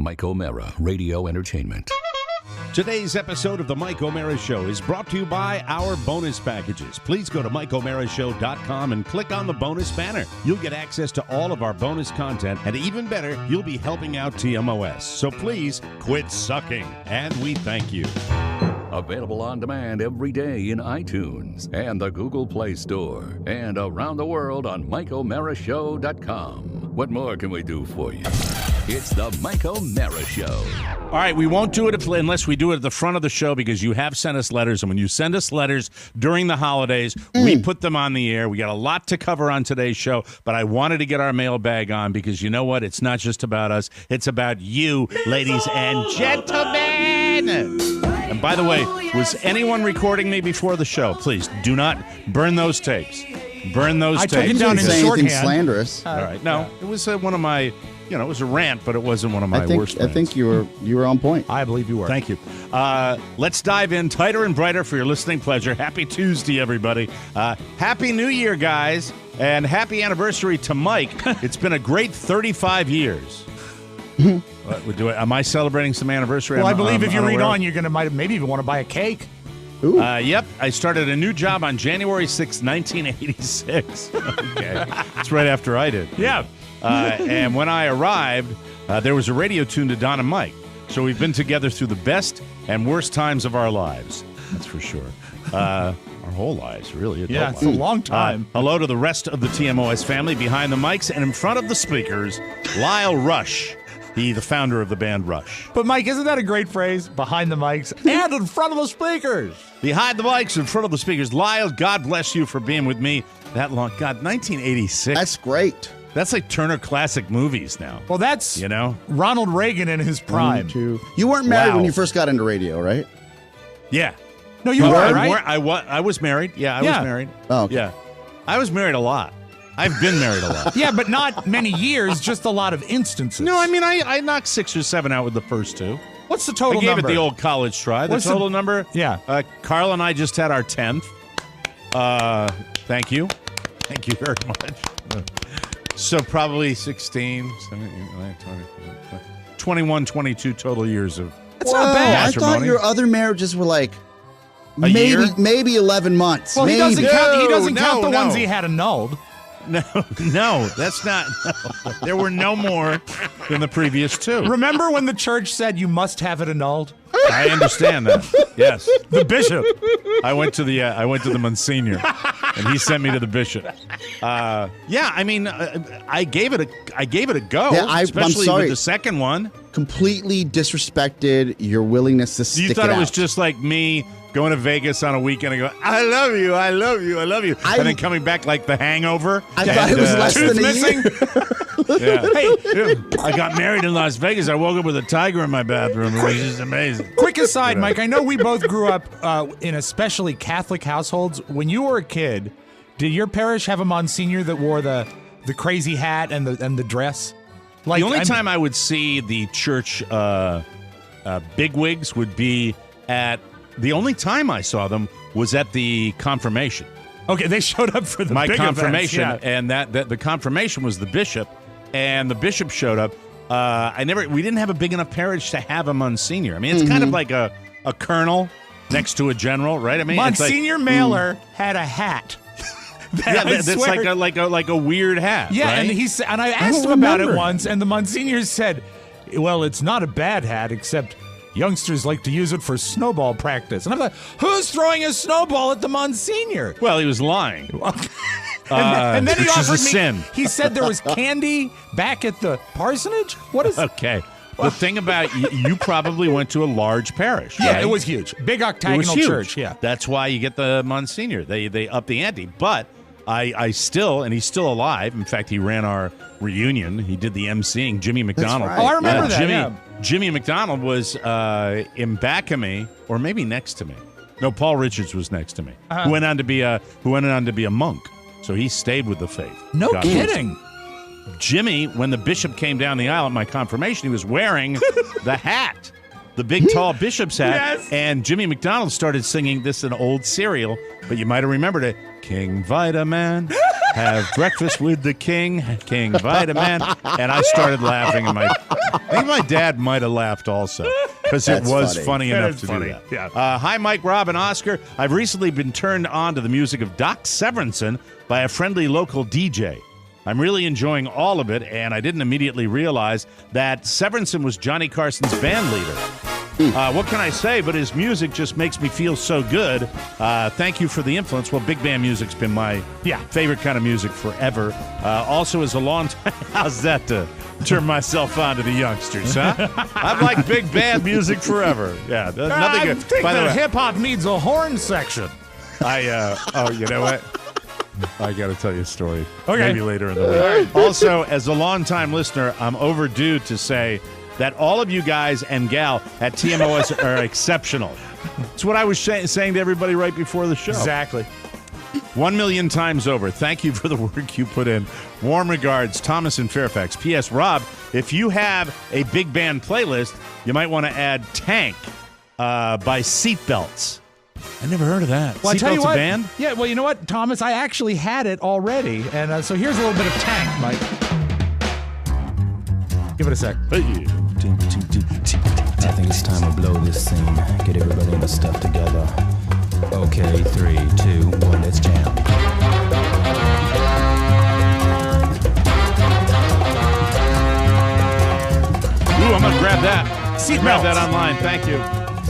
Mike O'Mara, Radio Entertainment. Today's episode of The Mike O'Mara Show is brought to you by our bonus packages. Please go to MikeO'MaraShow.com and click on the bonus banner. You'll get access to all of our bonus content, and even better, you'll be helping out TMOS. So please quit sucking, and we thank you. Available on demand every day in iTunes and the Google Play Store, and around the world on MikeO'MaraShow.com. What more can we do for you? It's the Mike O'Mara Show. All right, we won't do it unless we do it at the front of the show, because you have sent us letters, and when you send us letters during the holidays, we put them on the air. We got a lot to cover on today's show, but I wanted to get our mailbag on because you know what? It's not just about us. It's about you, ladies and gentlemen. And by the way, was anyone recording me before the show? Please do not burn those tapes. Burn those tapes. I took it down in shorthand. Slanderous. All right. No, it was one of my... it was a rant, but it wasn't one of my worst rants. I think you were on point. I believe you were. Thank you. Let's dive in tighter and brighter for your listening pleasure. Happy Tuesday, everybody. Happy New Year, guys, and happy anniversary to Mike. It's been a great 35 years. Am I celebrating some anniversary? Well, I believe if you read on, you're going to maybe even want to buy a cake. Yep. I started a new job on January 6, 1986. Okay. That's right after I did. Yeah. And when I arrived, there was a radio tune to Don and Mike. So we've been together through the best and worst times of our lives. That's for sure. Our whole lives, really. Yeah, it's a long time. Hello to the rest of the TMOS family behind the mics and in front of the speakers, Lyle Rush. The founder of the band Rush. But, Mike, isn't that a great phrase? Behind the mics and in front of the speakers. Behind the mics, in front of the speakers. Lyle, God bless you for being with me that long. God, 1986. That's great. That's like Turner Classic Movies now. Well, that's Ronald Reagan in his prime. You weren't married when you first got into radio, right? Yeah. No, you weren't, right? I was married. Yeah, I was married. Oh, okay. Yeah. I was married a lot. I've been married a lot. Yeah, but not many years, just a lot of instances. No, I mean, I knocked 6 or 7 out with the first two. What's the total number? I gave it the old college try. The total number? Yeah. Carl and I just had our 10th. Thank you. Thank you very much. So probably 16, 17, 21, 22 total years of That's not bad. I thought your other marriages were like maybe 11 months. Well, maybe. he doesn't count the ones he had annulled. No, that's not. No. There were no more than the previous two. Remember when the church said you must have it annulled? I understand that. Yes, the bishop. I went to the Monsignor, and he sent me to the bishop. Yeah, I mean, I gave it a go. Yeah, especially with the second one. Completely disrespected your willingness to stick it out. You thought it was just like me going to Vegas on a weekend and go, I love you, I love you, I love you. And then coming back like the Hangover. I thought it was less than a year. Yeah. Hey, I got married in Las Vegas. I woke up with a tiger in my bathroom. It was just amazing. Quick aside, Mike, I know we both grew up in especially Catholic households. When you were a kid, did your parish have a Monsignor that wore the crazy hat and the dress? Like, the only time I would see the church bigwigs would be at... The only time I saw them was at the confirmation. Okay, they showed up for my big confirmation, events, and that the confirmation was the bishop, and the bishop showed up. We didn't have a big enough parish to have a Monsignor. I mean, it's kind of like a colonel next to a general, right? I mean, Monsignor Mailer had a hat. That's like a weird hat. Yeah, right? and I asked him about it once, and the Monsignor said, "Well, it's not a bad hat, except youngsters like to use it for snowball practice." And I'm like, who's throwing a snowball at the Monsignor? Well, he was lying. and then he offered me. Sin. He said there was candy back at the parsonage. What is? Okay. The thing about you probably went to a large parish. Yeah, right? It was huge. Big octagonal church. Yeah. That's why you get the Monsignor. They up the ante. But I still, and he's still alive. In fact, he ran our reunion. He did the emceeing. Jimmy McDonald. Right. Oh, I remember that. Jimmy McDonald was in back of me, or maybe next to me. No, Paul Richards was next to me. Who went on to be a monk. So he stayed with the faith. No kidding. Jimmy, when the bishop came down the aisle at my confirmation, he was wearing the hat, the big tall bishop's hat. Yes. And Jimmy McDonald started singing this an old serial, but you might have remembered it. King Vitaman, have breakfast with the king, King Vitaman. And I started laughing, and my think my dad might have laughed also because it That's was funny. funny That enough is to funny. do that. Yeah. Hi, Mike, Rob, and Oscar. I've recently been turned on to the music of Doc Severinsen by a friendly local DJ. I'm really enjoying all of it, and I didn't immediately realize that Severinsen was Johnny Carson's band leader. What can I say? But his music just makes me feel so good. Thank you for the influence. Well, big band music's been my favorite kind of music forever. Also, as a long time, how's that to turn myself on to the youngsters, huh? I've liked big band music forever. Yeah, nothing good. I think By the way, hip hop needs a horn section. you know what? I got to tell you a story. Okay. Maybe later in the week. Also, as a longtime listener, I'm overdue to say that all of you guys and gal at TMOS are exceptional. It's what I was saying to everybody right before the show. Exactly. 1 million times over. Thank you for the work you put in. Warm regards, Thomas in Fairfax. P.S. Rob, if you have a big band playlist, you might want to add Tank by Seatbelts. I never heard of that. Well, I tell you Seatbelts what. a band? Yeah, well, you know what, Thomas? I actually had it already. And so here's a little bit of Tank, Mike. Give it a sec. I think it's time to blow this scene. Get everybody in the stuff together. Okay, 3, 2, 1, let's jam. Ooh, I'm going to grab that. Grab that Seatbelts. online. Thank you.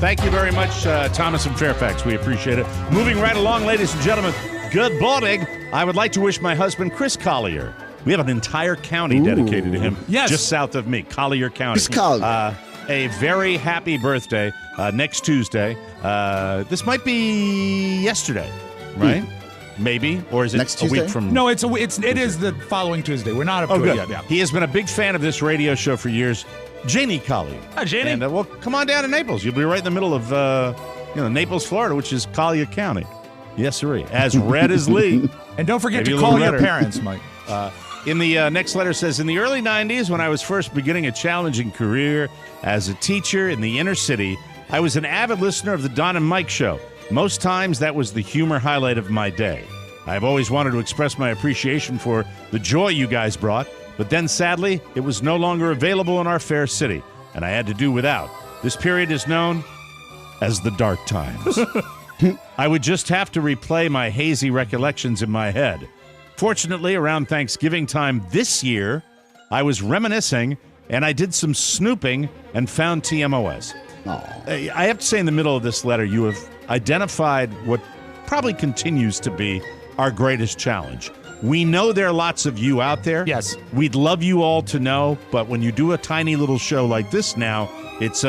Thank you very much, Thomas in Fairfax. We appreciate it. Moving right along, ladies and gentlemen. Good morning. I would like to wish my husband, Chris Collier. We have an entire county dedicated to him. Yes. Just south of me, Collier County. Chris Collier. A very happy birthday next Tuesday. This might be yesterday, right? Maybe, or is it Next a week Tuesday? from? No, it is the following Tuesday. We're not up to good. it yet. Yeah. He has been a big fan of this radio show for years. Janie Collier. Hi, Janie. And well, come on down to Naples. You'll be right in the middle of Naples, Florida, which is Collier County. Yes, sir. As red as Lee. And don't forget Maybe to a call little your redder. parents, Mike. In the next letter says, in the early 90s, when I was first beginning a challenging career as a teacher in the inner city, I was an avid listener of the Don and Mike show. Most times, that was the humor highlight of my day. I've always wanted to express my appreciation for the joy you guys brought, but then sadly, it was no longer available in our fair city, and I had to do without. This period is known as the dark times. I would just have to replay my hazy recollections in my head. Fortunately, around Thanksgiving time this year, I was reminiscing, and I did some snooping and found TMOS. I have to say, in the middle of this letter, you have identified what probably continues to be our greatest challenge. We know there are lots of you out there. Yes. We'd love you all to know, but when you do a tiny little show like this now, it's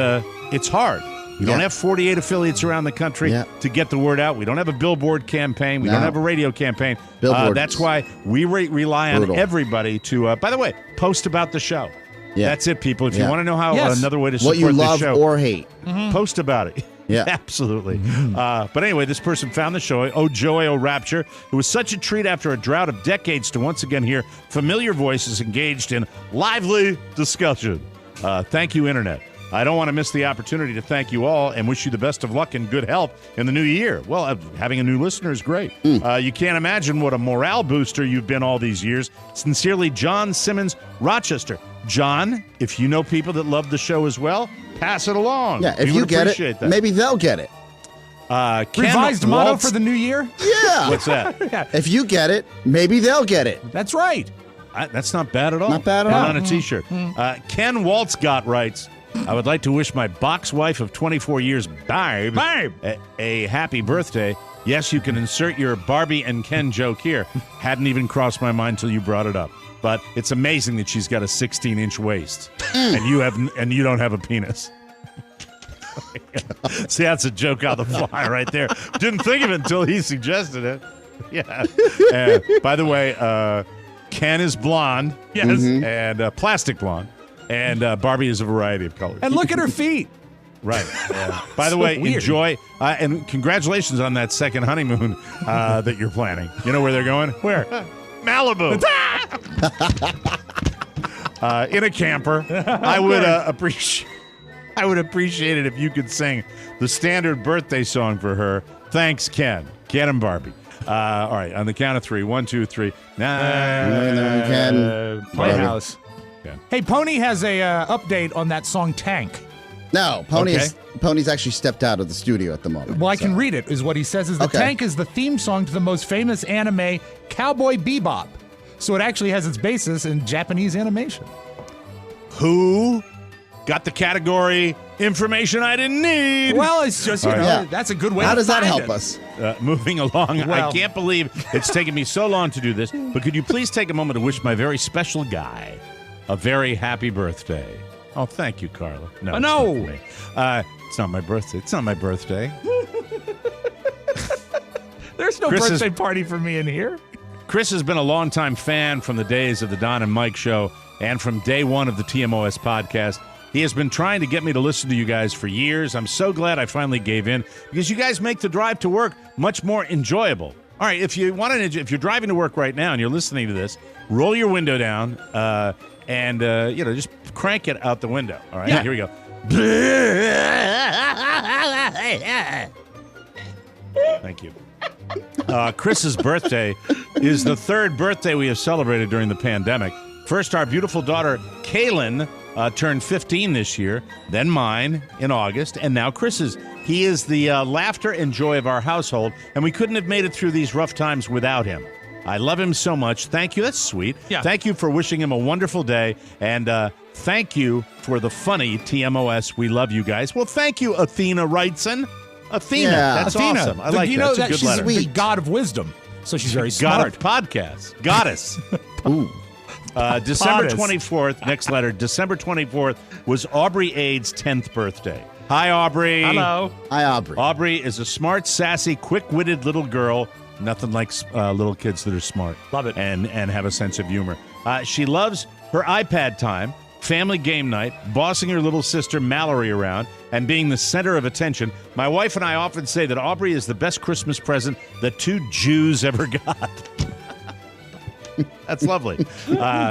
hard. We don't have 48 affiliates around the country to get the word out. We don't have a billboard campaign. We don't have a radio campaign. That's why we rely on everybody to, by the way, post about the show. Yeah. That's it, people. If you want to know how another way to support what you the love show, or hate, post about it. Yeah. Absolutely. But anyway, this person found the show. Oh, joy, oh, rapture. It was such a treat after a drought of decades to once again hear familiar voices engaged in lively discussion. Thank you, Internet. I don't want to miss the opportunity to thank you all and wish you the best of luck and good health in the new year. Well, having a new listener is great. You can't imagine what a morale booster you've been all these years. Sincerely, John Simmons, Rochester. John, if you know people that love the show as well, pass it along. Yeah, if We you would get it, appreciate that. maybe they'll get it. Ken Revised motto Waltz- for the new year? Yeah. What's that? If you get it, maybe they'll get it. That's right. That's not bad at all. Not bad at Put all. on a T-shirt. Ken Waltzgott writes, I would like to wish my box wife of 24 years, Barb, a happy birthday. Yes, you can insert your Barbie and Ken joke here. Hadn't even crossed my mind till you brought it up. But it's amazing that she's got a 16-inch waist, and you don't have a penis. See, that's a joke on the fly right there. Didn't think of it until he suggested it. Yeah. By the way, Ken is blonde. Yes. And plastic blonde. And Barbie is a variety of colors. And look at her feet. Right. Yeah. By the way, weird. enjoy and congratulations on that second honeymoon that you're planning. You know where they're going? Where? Malibu. In a camper. I would appreciate it if you could sing the standard birthday song for her. Thanks, Ken. Ken and Barbie. All right, on the count of three. 1, 2, 3. Ken. Playhouse. Yeah. Hey, Pony has a update on that song Tank. No, Pony's actually stepped out of the studio at the moment. Well, I can read it, is what he says. Is the Tank is the theme song to the most famous anime, Cowboy Bebop. So it actually has its basis in Japanese animation. Who got the category information I didn't need? Well, it's just, that's a good way How to does that find help us? Moving along, Well. I can't believe it's taken me so long to do this, but could you please take a moment to wish my very special guy a very happy birthday? Oh, thank you, Carla. No, no. It's not for me. It's not my birthday. It's not my birthday. There's no Chris birthday party for me in here. Chris has been a longtime fan from the days of the Don and Mike show and from day one of the TMOS podcast. He has been trying to get me to listen to you guys for years. I'm so glad I finally gave in because you guys make the drive to work much more enjoyable. All right, if you're driving to work right now and you're listening to this, roll your window down and just crank it out the window. All right, here we go. Thank you. Chris's birthday is the third birthday we have celebrated during the pandemic. First, our beautiful daughter, Kaylin, turned 15 this year, then mine in August, and now Chris's. He is the laughter and joy of our household, and we couldn't have made it through these rough times without him. I love him so much. Thank you. That's sweet. Yeah. Thank you for wishing him a wonderful day, and thank you for the funny TMOS. We love you guys. Well, thank you, Athena Wrightson. Athena, that's Athena, awesome. I like that. That's a good she's letter. the god of wisdom, so she's very God smart. of podcasts. Goddess. Ooh. December Potus. 24th, next letter, December 24th was Aubrey Ade's 10th birthday. Hi, Aubrey. Hello. Hi, Aubrey. Aubrey is a smart, sassy, quick-witted little girl. Nothing like little kids that are smart. Love it. And have a sense of humor. She loves her iPad time, family game night, bossing her little sister Mallory around, and being the center of attention. My wife and I often say that Aubrey is the best Christmas present that two Jews ever got. That's lovely.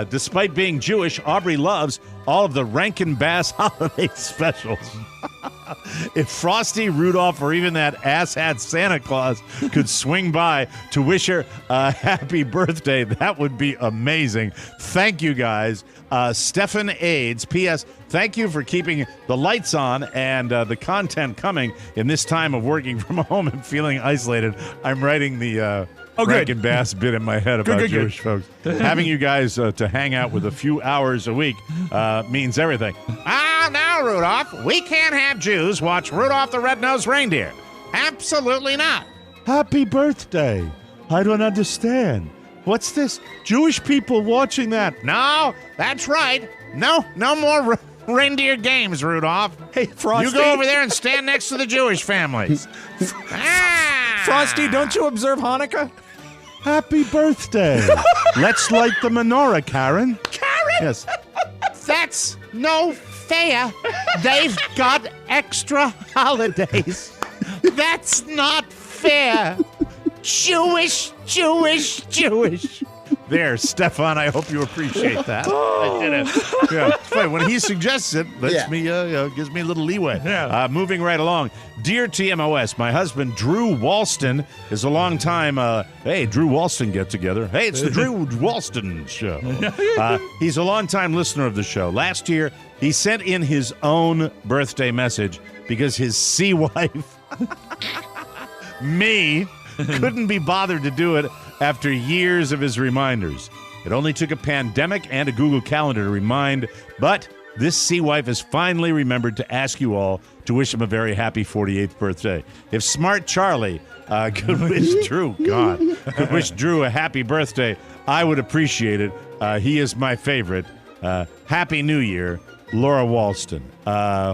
Despite being Jewish, Aubrey loves all of the Rankin Bass holiday specials. If Frosty, Rudolph, or even that asshat Santa Claus could swing by to wish her a happy birthday, that would be amazing. Thank you, guys. Stephen Aids, P.S., thank you for keeping the lights on and the content coming in this time of working from home and feeling isolated. I'm writing the Rankin Bass bit in my head about Jewish folks. Having you guys to hang out with a few hours a week means everything. Now, Rudolph, we can't have Jews watch Rudolph the Red-Nosed Reindeer. Absolutely not. Happy birthday. I don't understand. What's this? Jewish people watching that? No, that's right. No more reindeer games, Rudolph. Hey, Frosty. You go over there and stand next to the Jewish families. Frosty, don't you observe Hanukkah? Happy birthday. Let's light the menorah, Karen. Karen? Yes. That's no fair. They've got extra holidays. That's not fair. Jewish. There, Stefan, I hope you appreciate that. I did it. Yeah, it's funny. When he suggests it, gives me a little leeway. Yeah. Moving right along. Dear TMOS, my husband, Drew Walston, is a long time, Drew Walston get together. Hey, it's the Drew Walston show. He's a long-time listener of the show. Last year, he sent in his own birthday message because his sea wife, me, couldn't be bothered to do it after years of his reminders. It only took a pandemic and a Google Calendar to remind, but this sea wife has finally remembered to ask you all to wish him a very happy 48th birthday. If Smart Charlie could wish Drew a happy birthday, I would appreciate it. He is my favorite. Happy New Year, Laura Walston.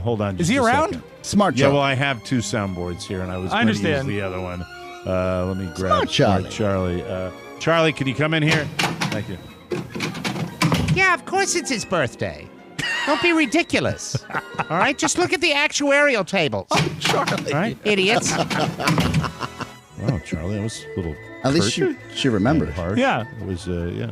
Hold on. Is he around? Second. Smart Charlie. Yeah, well, I have two soundboards here, and I was going to use the other one. Let me grab Smart Charlie. Charlie, can you come in here? Thank you. Yeah, of course it's his birthday. Don't be ridiculous. All right, just look at the actuarial tables. Oh, Charlie. All right, idiots. Wow, Charlie, that was a little. At least she remembered. Hard. Yeah. It was. Yeah.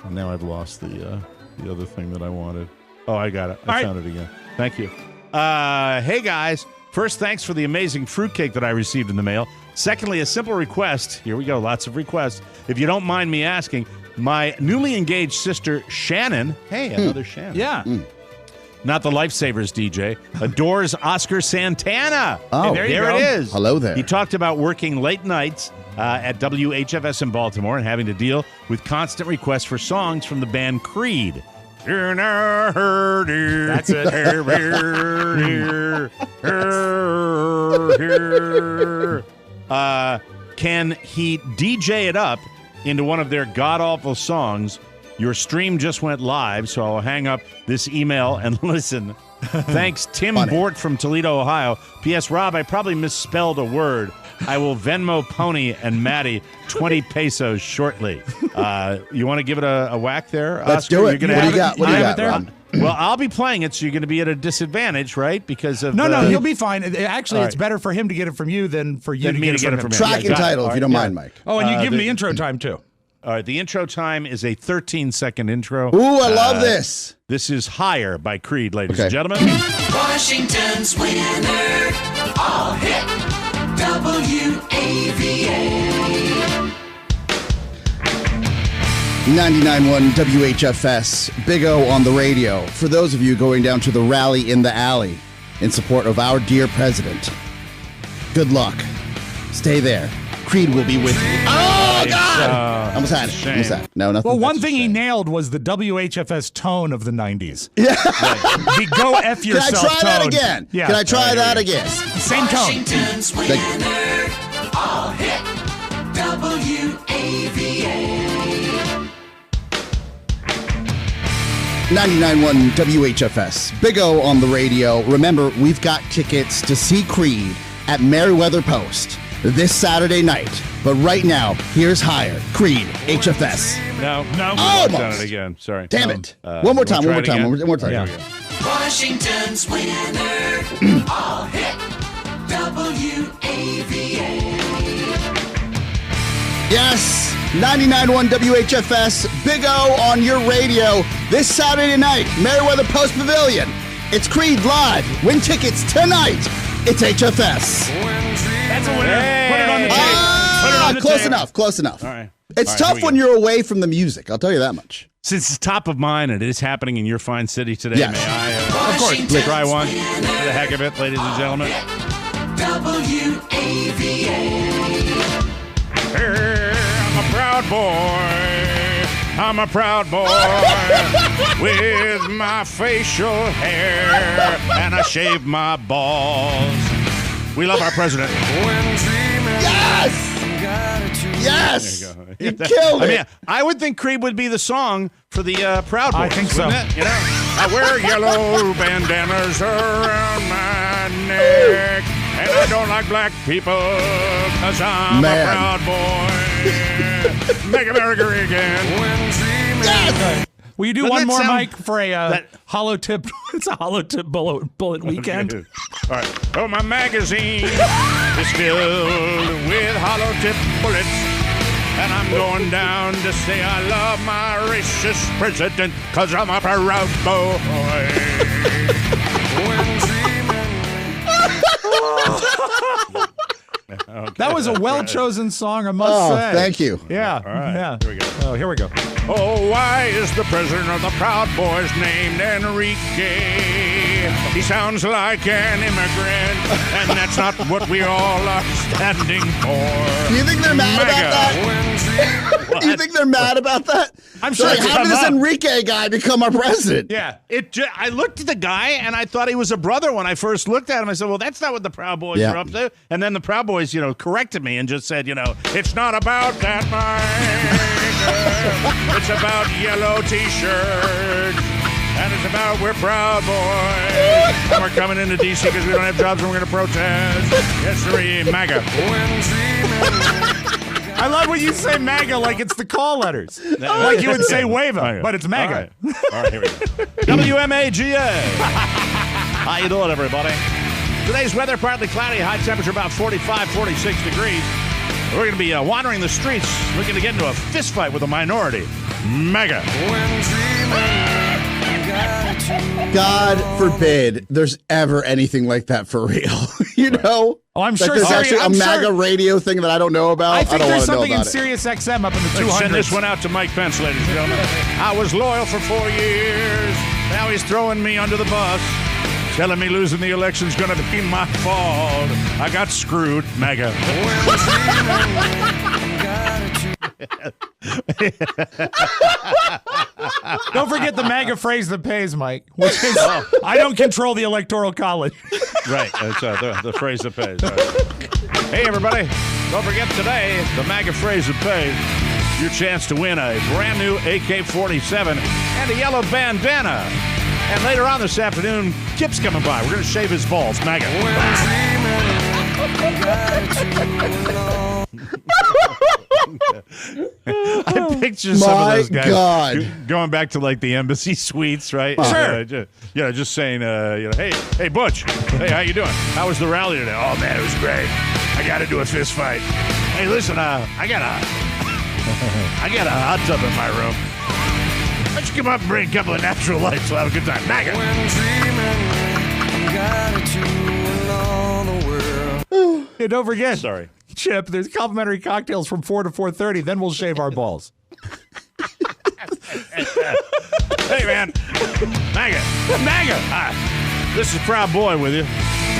And now I've lost the other thing that I wanted. Oh, I got it. I found it again. Thank you. Hey guys. First, thanks for the amazing fruitcake that I received in the mail. Secondly, a simple request. Here we go. Lots of requests. If you don't mind me asking, My newly engaged sister, Shannon. Hey, another Shannon. Yeah. Not the Lifesavers DJ. Adores Oscar Santana. Oh, there it is. Hello there. He talked about working late nights at WHFS in Baltimore and having to deal with constant requests for songs from the band Creed. That's it. Can he DJ it up into one of their god-awful songs? Your stream just went live, so I'll hang up this email and listen. Thanks, Tim Bort from Toledo, Ohio. P.S. Rob, I probably misspelled a word. I will Venmo Pony and Maddie 20 pesos shortly. You want to give it a whack there, Let's Oscar? do it. What do you got, there? Ron? Well, I'll be playing it, so you're going to be at a disadvantage, right? Because of No, you'll be fine. Actually, All it's right. better for him to get it from you than for you Than to me get to it get from it him. from him. Track and title, if you don't mind, Mike. Oh, and you give him the intro time, too. All right, the intro time is a 13-second intro. Ooh, I love this. This is Higher by Creed, ladies Okay. and gentlemen. Washington's winner, all hit WAVA. 99.1 WHFS, Big O on the radio. For those of you going down to the rally in the alley in support of our dear president, good luck. Stay there. Creed will be with you. Oh, God! Almost had it. Almost had it. No, nothing. Well, one That's a thing he shame. nailed was the WHFS tone of the 90s. Yeah. The go F Can I yourself try that tone. again? Yeah. Can I try that again? Same tone. Washington's winner, all hit WAVA. 99.1 WHFS, Big O on the radio. Remember, we've got tickets to see Creed at Meriwether Post this Saturday night. But right now, here's Higher, Creed, HFS. No. Oh, I've done almost. it again. Sorry. Damn it. You One more wanna time, try one more it time, again? one more time. Yeah. Here we go. Washington's winner, all hit WAVA. Yes, 99.1 WHFS, Big O on your radio this Saturday night, Meriwether Post Pavilion. It's Creed live. Win tickets tonight. It's HFS. That's a winner. Put it on the tape. Put it on the Close tape. enough, close enough. All right. It's All right, tough here we when go. you're away from the music, I'll tell you that much. Since it's top of mind and it is happening in your fine city today, Yes. may I, of course, try one for the heck of it, ladies and gentlemen. WAVA. I'm a proud boy. I'm a proud boy with my facial hair and I shave my balls. We love our president. Yes! Yes! There you go. You killed it. I mean, I would think Creed would be the song for the Proud Boys. I think so. wouldn't it? You know, I wear yellow bandanas around my neck, and I don't like black people because I'm Man. a proud boy. Make America great again. Yes! Will you do Doesn't one that more, sound- Mike, for a that- hollow tip? It's a hollow tip bullet weekend. All right. Oh, my magazine is filled with hollow tip bullets. And I'm going down to say I love my racist president because I'm a proud boy. Okay. That was a well-chosen song, I must Oh, say. thank you. Yeah. All right. Yeah. Here we go. Oh, here we go. Oh, why is the president of the Proud Boys named Enrique? He sounds like an immigrant, and that's not what we all are standing for. Do you think they're mad about that? What? You think they're mad about that? I'm sure Like, it's how come did this up. Enrique guy become our president? Yeah, I looked at the guy and I thought he was a brother when I first looked at him. I said, "Well, that's not what the Proud Boys Yeah. are up to." And then the Proud Boys, corrected me and just said, "It's not about that, Mike. It's about yellow T-shirts, and it's about we're Proud Boys, and we're coming into D.C. because we don't have jobs and we're going to protest. Yes, sir, MAGA." I love when you say MAGA like it's the call letters. Like you would say WAVA, but it's MAGA. All right, here we go. WMAGA. How you doing, everybody? Today's weather, partly cloudy, high temperature about 45, 46 degrees. We're going to be wandering the streets looking to get into a fist fight with a minority. MAGA. God forbid there's ever anything like that for real. you know? Oh, I'm that sure there's Sirius- actually a I'm MAGA sure- radio thing that I don't know about. I think don't there's want to know something in about it. Sirius XM up in the 200s. Send this one out to Mike Pence, ladies and gentlemen. I was loyal for 4 years. Now he's throwing me under the bus. Telling me losing the election's going to be my fault. I got screwed, MAGA. Don't forget the MAGA phrase that pays, Mike, which is, I don't control the Electoral College. Right, that's the phrase that pays. Right. Hey, everybody, don't forget today, the MAGA phrase that pays. Your chance to win a brand new AK-47 and a yellow bandana. And later on this afternoon, Kip's coming by. We're going to shave his balls, MAGA. I picture some of those guys going back to like the embassy suites, right? Sure. Just saying, hey, Butch, hey, how you doing? How was the rally today? Oh man, it was great. I got to do a fist fight. Hey, listen, I got a hot tub in my room. Why don't you come up and bring a couple of natural lights? We'll have a good time. MAGA. Hey, don't forget. Sorry. Chip, there's complimentary cocktails from 4 to 4:30. Then we'll shave our balls. Hey, man. MAGA. Hi. This is Proud Boy with you.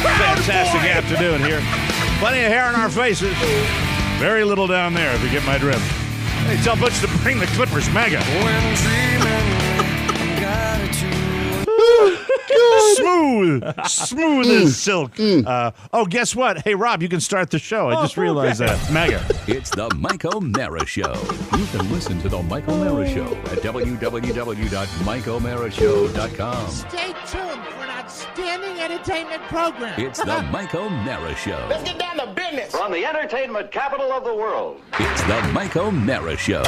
Fantastic afternoon here. Plenty of hair on our faces. Very little down there, if you get my drift. Hey, tell Butch to bring the Clippers, MAGA. Smooth as silk. Guess what? Hey, Rob, you can start the show. I just realized that. MAGA. It's the Mike O'Mara Show. You can listen to the Mike O'Mara Show at www.mikeomarashow.com. Stay tuned for an outstanding entertainment program. It's the Mike O'Mara Show. Let's get down to business. From the entertainment capital of the world. It's the Mike O'Mara Show.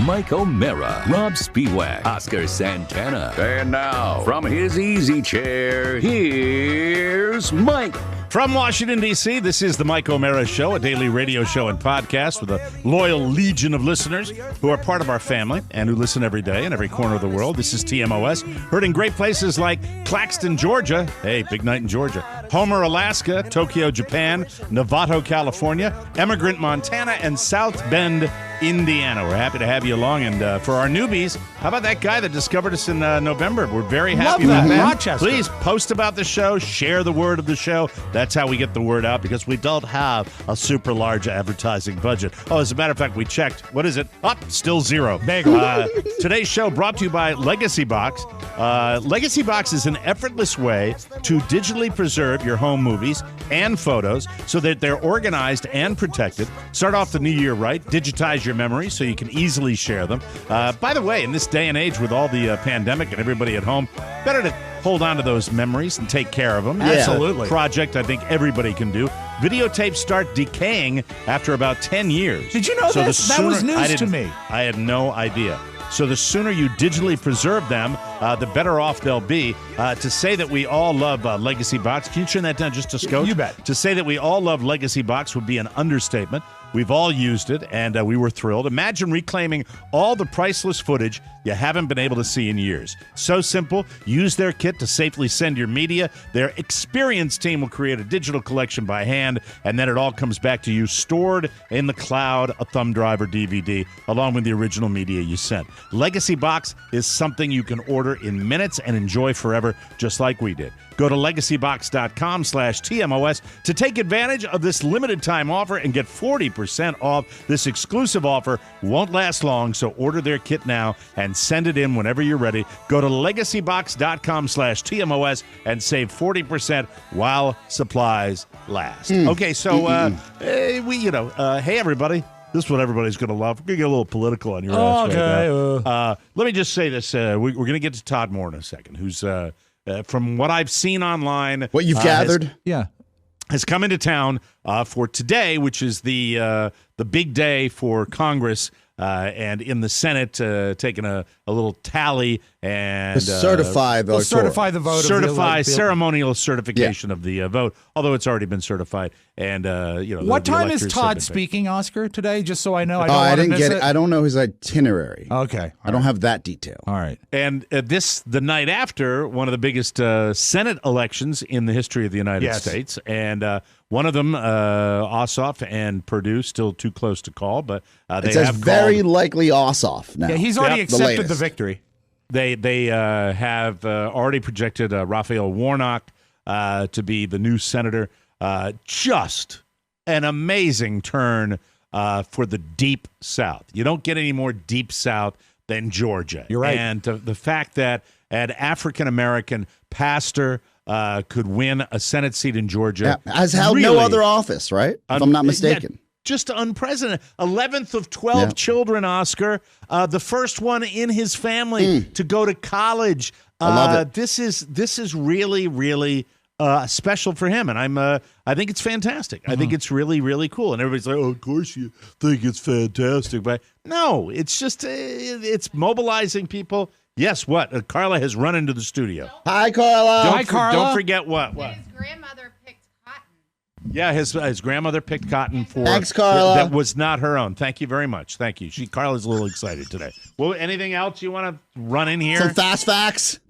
Mike O'Mara, Rob Spiewak, Oscar Santana. And now, from his easy chair, here's Mike. From Washington, D.C., this is the Mike O'Mara Show, a daily radio show and podcast with a loyal legion of listeners who are part of our family and who listen every day in every corner of the world. This is TMOS, heard in great places like Claxton, Georgia. Hey, big night in Georgia. Homer, Alaska, Tokyo, Japan, Novato, California, Emigrant, Montana, and South Bend, Indiana. We're happy to have you along. And for our newbies, how about that guy that discovered us in November? We're very happy Love with that. that. Rochester. Please post about the show, share the word of the show. That's how we get the word out because we don't have a super large advertising budget. Oh, as a matter of fact, we checked. What is it? Still zero. Today's show brought to you by Legacy Box. Legacy Box is an effortless way to digitally preserve your home movies and photos so that they're organized and protected. Start off the new year right. Digitize your memories so you can easily share them. By the way, in this day and age with all the pandemic and everybody at home, better to hold on to those memories and take care of them. Yeah. Absolutely. Project I think everybody can do. Videotapes start decaying after about 10 years. Did you know so this? That was news to me. I had no idea. So the sooner you digitally preserve them, the better off they'll be. To say that we all love Legacy Box, can you turn that down just a skosh? You bet. To say that we all love Legacy Box would be an understatement. We've all used it, and we were thrilled. Imagine reclaiming all the priceless footage you haven't been able to see in years. So simple. Use their kit to safely send your media. Their experienced team will create a digital collection by hand, and then it all comes back to you stored in the cloud, a thumb drive or DVD, along with the original media you sent. Legacy Box is something you can order in minutes and enjoy forever, just like we did. Go to legacybox.com/TMOS to take advantage of this limited time offer and get 40% off. This exclusive offer won't last long, so order their kit now and send it in whenever you're ready. Go to legacybox.com/TMOS and save 40% while supplies last. Okay, so hey everybody. This is what everybody's going to love. We're going to get a little political on your ass right now. Let me just say this. We're going to get to Todd Moore in a second, who's from what I've seen online. What you've gathered? Has come into town for today, which is the big day for Congress and in the Senate taking a little tally and certify the certify the vote. Ceremonial certification of the vote, although it's already been certified. And what time is Todd speaking, Oscar, today? Just so I know. I didn't get it. I don't know his itinerary. Okay, I don't have that detail. All right. And the night after one of the biggest Senate elections in the history of the United States, and one of them, Ossoff and Perdue, still too close to call, but they have very likely Ossoff now. Yeah, he's already accepted the victory. They have already projected Raphael Warnock to be the new senator. Just an amazing turn for the Deep South. You don't get any more Deep South than Georgia. You're right. And the fact that an African-American pastor could win a Senate seat in Georgia. Has held no other office, right? If I'm not mistaken. Yeah, just unprecedented. 11th of 12 children, Oscar. The first one in his family to go to college. I love it. This is really, really special for him, and I think it's fantastic. I think it's really, really cool. And everybody's like, "Oh, of course you think it's fantastic," but no, it's just it's mobilizing people. Yes, what? Carla has run into the studio. Hi, Carla. Hi, Carla. Don't forget what? His grandmother picked cotton. Yeah, his grandmother picked cotton for. Thanks, Carla. That was not her own. Thank you very much. Thank you. Carla's a little excited today. Well, anything else you want to run in here? Some fast facts.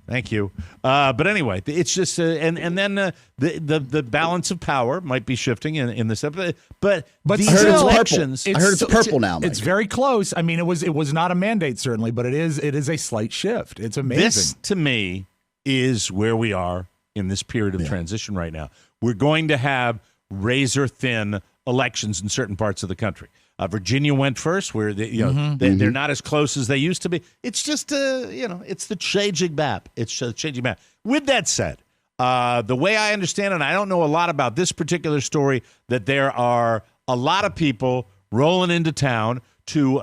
Thank you. But anyway, it's just and then the balance of power might be shifting in this episode. But these I heard elections, I heard it's purple now. It's very close. I mean, it was not a mandate certainly, but it is a slight shift. It's amazing. This to me is where we are in this period of transition right now. We're going to have razor thin elections in certain parts of the country. Virginia went first, where they're not as close as they used to be. It's just it's the changing map. It's the changing map. With that said, the way I understand it, I don't know a lot about this particular story, that there are a lot of people rolling into town to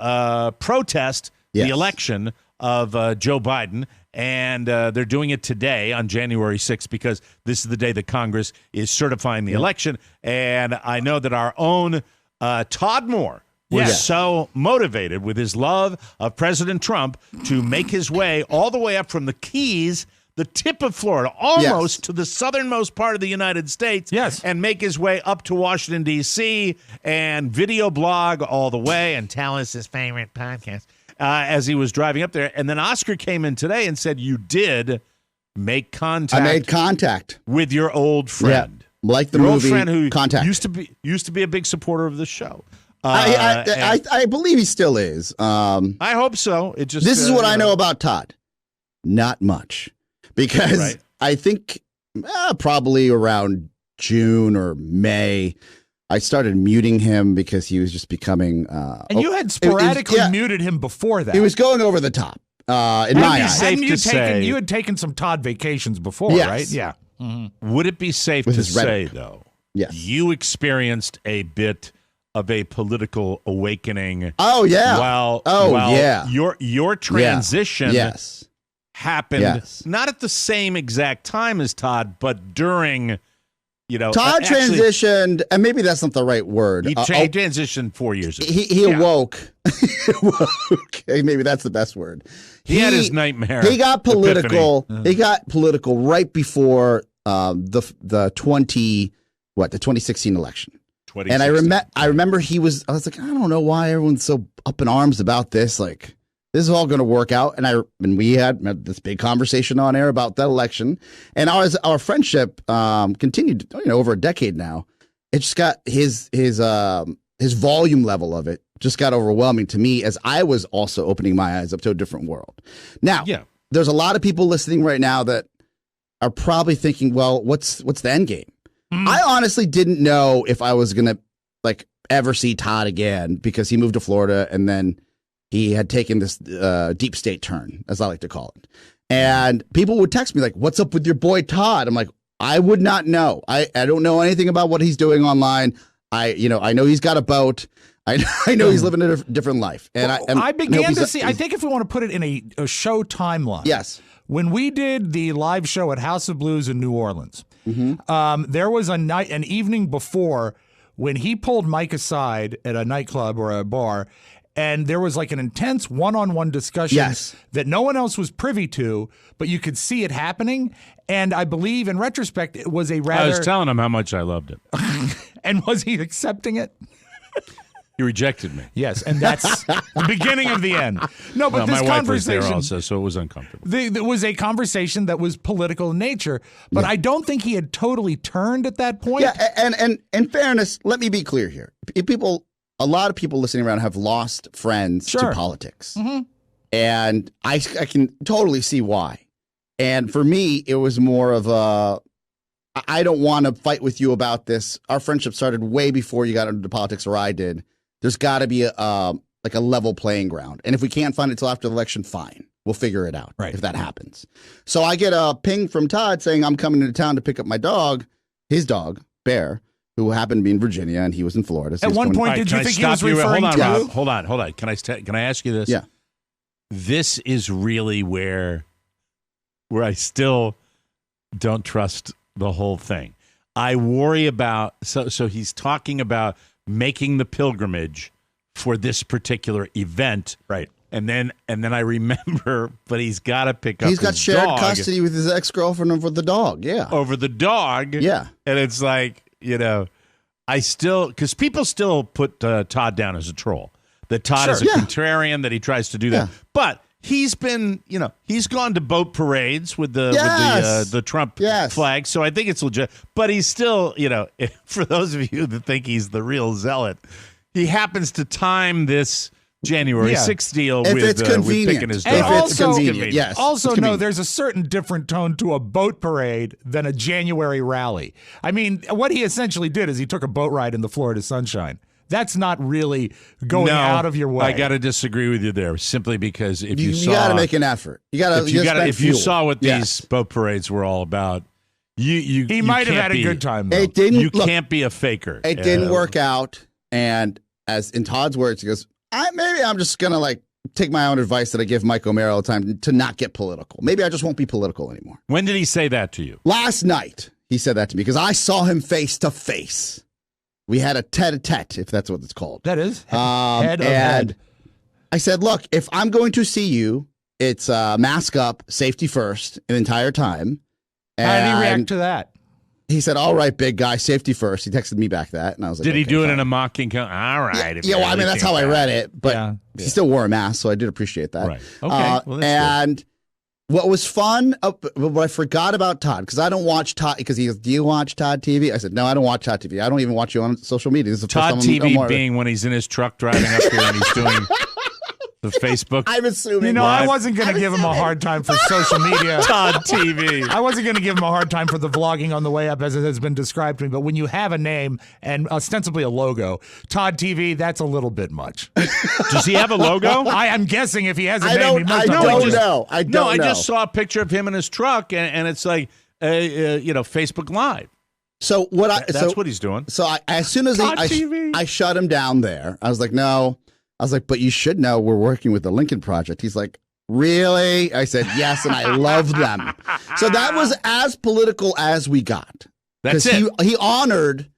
protest the election of Joe Biden. And they're doing it today on January 6th because this is the day that Congress is certifying the election. And I know that our own Todd Moore was so motivated with his love of President Trump to make his way all the way up from the Keys, the tip of Florida, almost to the southernmost part of the United States, and make his way up to Washington, D.C., and video blog all the way, and tell us his favorite podcast as he was driving up there. And then Oscar came in today and said, you did make contact. I made contact with your old friend. Yeah, like the your movie old friend who Contact. used to be a big supporter of the show. I believe he still is. I hope so. It just this is what I know about Todd. Not much, because I think probably around June or May, I started muting him because he was just becoming. And you had sporadically muted him before that. He was going over the top. In my eyes, you had taken some Todd vacations before, right? Yeah. Mm-hmm. Would it be safe to say, though, you experienced a bit of a political awakening? Oh yeah. Your transition happened not at the same exact time as Todd, but during. Todd transitioned, and maybe that's not the right word. He transitioned 4 years ago. He awoke. Maybe that's the best word. He had his nightmare. He got political. He got political right before the 2016 election. And I remember I was like, I don't know why everyone's so up in arms about this. Like, this is all going to work out. And we had this big conversation on air about that election. And our friendship continued, over a decade now. It just got his volume level of it just got overwhelming to me, as I was also opening my eyes up to a different world. Now, there's a lot of people listening right now that are probably thinking, well, what's the end game? I honestly didn't know if I was going to ever see Todd again, because he moved to Florida and then he had taken this deep state turn, as I like to call it. And people would text me like, what's up with your boy Todd? I'm like, I would not know. I don't know anything about what he's doing online. I know he's got a boat. I know he's living a different life. And I began to see, I think if we want to put it in a show timeline. Yes. When we did the live show at House of Blues in New Orleans, there was an evening before when he pulled Mike aside at a nightclub or a bar, and there was like an intense one-on-one discussion that no one else was privy to, but you could see it happening. And I believe, in retrospect, it was a rather... I was telling him how much I loved it. And was he accepting it? He rejected me. Yes, and that's the beginning of the end. No, but this my wife was there conversation also, so it was uncomfortable. There was a conversation that was political in nature, but I don't think he had totally turned at that point. Yeah, and in fairness, let me be clear here. A lot of people listening around have lost friends to politics. Mm-hmm. And I can totally see why. And for me, it was more of I don't want to fight with you about this. Our friendship started way before you got into politics, or I did. There's got to be a level playing ground. And if we can't find it till after the election, fine. We'll figure it out if that happens. So I get a ping from Todd saying I'm coming into town to pick up my dog, his dog, Bear, who happened to be in Virginia, and he was in Florida. So At one point, did you think he was referring to... Rob, hold on. Can I ask you this? Yeah. This is really where I still don't trust the whole thing. I worry about... So he's talking about making the pilgrimage for this particular event. Right. And then I remember, but he's got to pick up He's got his shared dog custody with his ex-girlfriend over the dog, over the dog. Yeah. And it's like, I still, because people still put Todd down as a troll. That Todd is a contrarian, that he tries to do that. Yeah. But he's been, he's gone to boat parades with the Trump flag. So I think it's legit. But he's still, for those of you that think he's the real zealot, he happens to time this January 6th deal with picking his dog. And if it's convenient, yes. Also, no, there's a certain different tone to a boat parade than a January rally. I mean, what he essentially did is he took a boat ride in the Florida sunshine. That's not really going out of your way. I got to disagree with you there, simply because if you saw... You got to make an effort. If you saw what these boat parades were all about, he might have had a good time, though. You can't be a faker. It didn't work out, and as in Todd's words, he goes, maybe I'm just going to take my own advice that I give Mike O'Mara all the time to not get political. Maybe I just won't be political anymore. When did he say that to you? Last night, he said that to me because I saw him face to face. We had a tete-a-tete, if that's what it's called. That is. Head of head. I said, look, if I'm going to see you, it's mask up, safety first, the entire time. How did he react to that? He said, all right, big guy, safety first. He texted me back that, and I was like, did he do fine. it in a mocking tone? All right. Yeah, well, that's how I read it, but he still wore a mask, so I did appreciate that. Right. Okay. Well, that's good. What was fun, what I forgot about Todd, because I don't watch Todd, because he goes, do you watch Todd TV? I said, no, I don't watch Todd TV. I don't even watch you on social media. This is the Todd first time TV being when he's in his truck driving up here and he's doing the Facebook. I'm assuming. I wasn't going to give him a hard time for social media. Todd TV. I wasn't going to give him a hard time for the vlogging on the way up, as it has been described to me. But when you have a name and ostensibly a logo, Todd TV, that's a little bit much. Does he have a logo? I'm guessing if he has a name, he must I don't know. I just saw a picture of him in his truck, and it's like, Facebook Live. So that's what he's doing. So as soon as I shut him down there, I was like, no. I was like, but you should know we're working with the Lincoln Project. He's like, really? I said, yes, and I love them. So that was as political as we got. That's it. He honored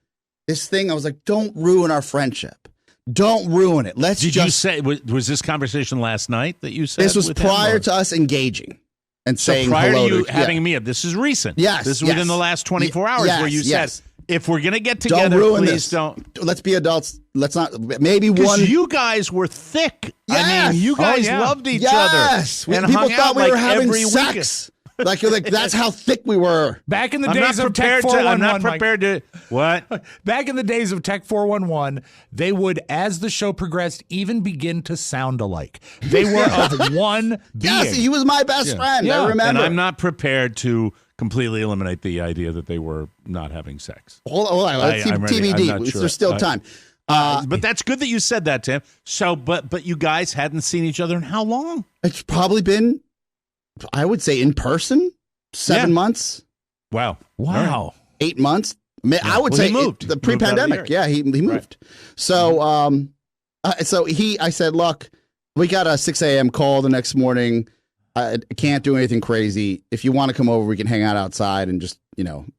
this thing. I was like, don't ruin our friendship. Don't ruin it. Did you say, was this conversation last night that you said? This was prior to us engaging and saying prior hello to you having me up. This is recent. Yes. This is within the last 24 hours where you said, if we're going to get together, don't ruin please this. don't. Let's be adults. Let's not. Maybe one. You guys were thick. Yes. I mean, you guys loved each other. Yes. And people hung thought out we were having sex. Like that's how thick we were. Back in the days of Tech 411. I'm not prepared to. What? Back in the days of Tech 411, they would, as the show progressed, even begin to sound alike. They were of one being. Yes, he was my best friend. Yeah. I remember. And I'm not prepared to completely eliminate the idea that they were not having sex. Hold on. Let's see TBD. Sure. There's still time. But that's good that you said that, Tim. So, but you guys hadn't seen each other in how long? It's probably been, I would say, in person, 7 months. Wow. 8 months. I would say he moved. The pre-pandemic. He moved. Right. So, I said, look, we got a 6 a.m. call the next morning. I can't do anything crazy. If you want to come over, we can hang out outside and just,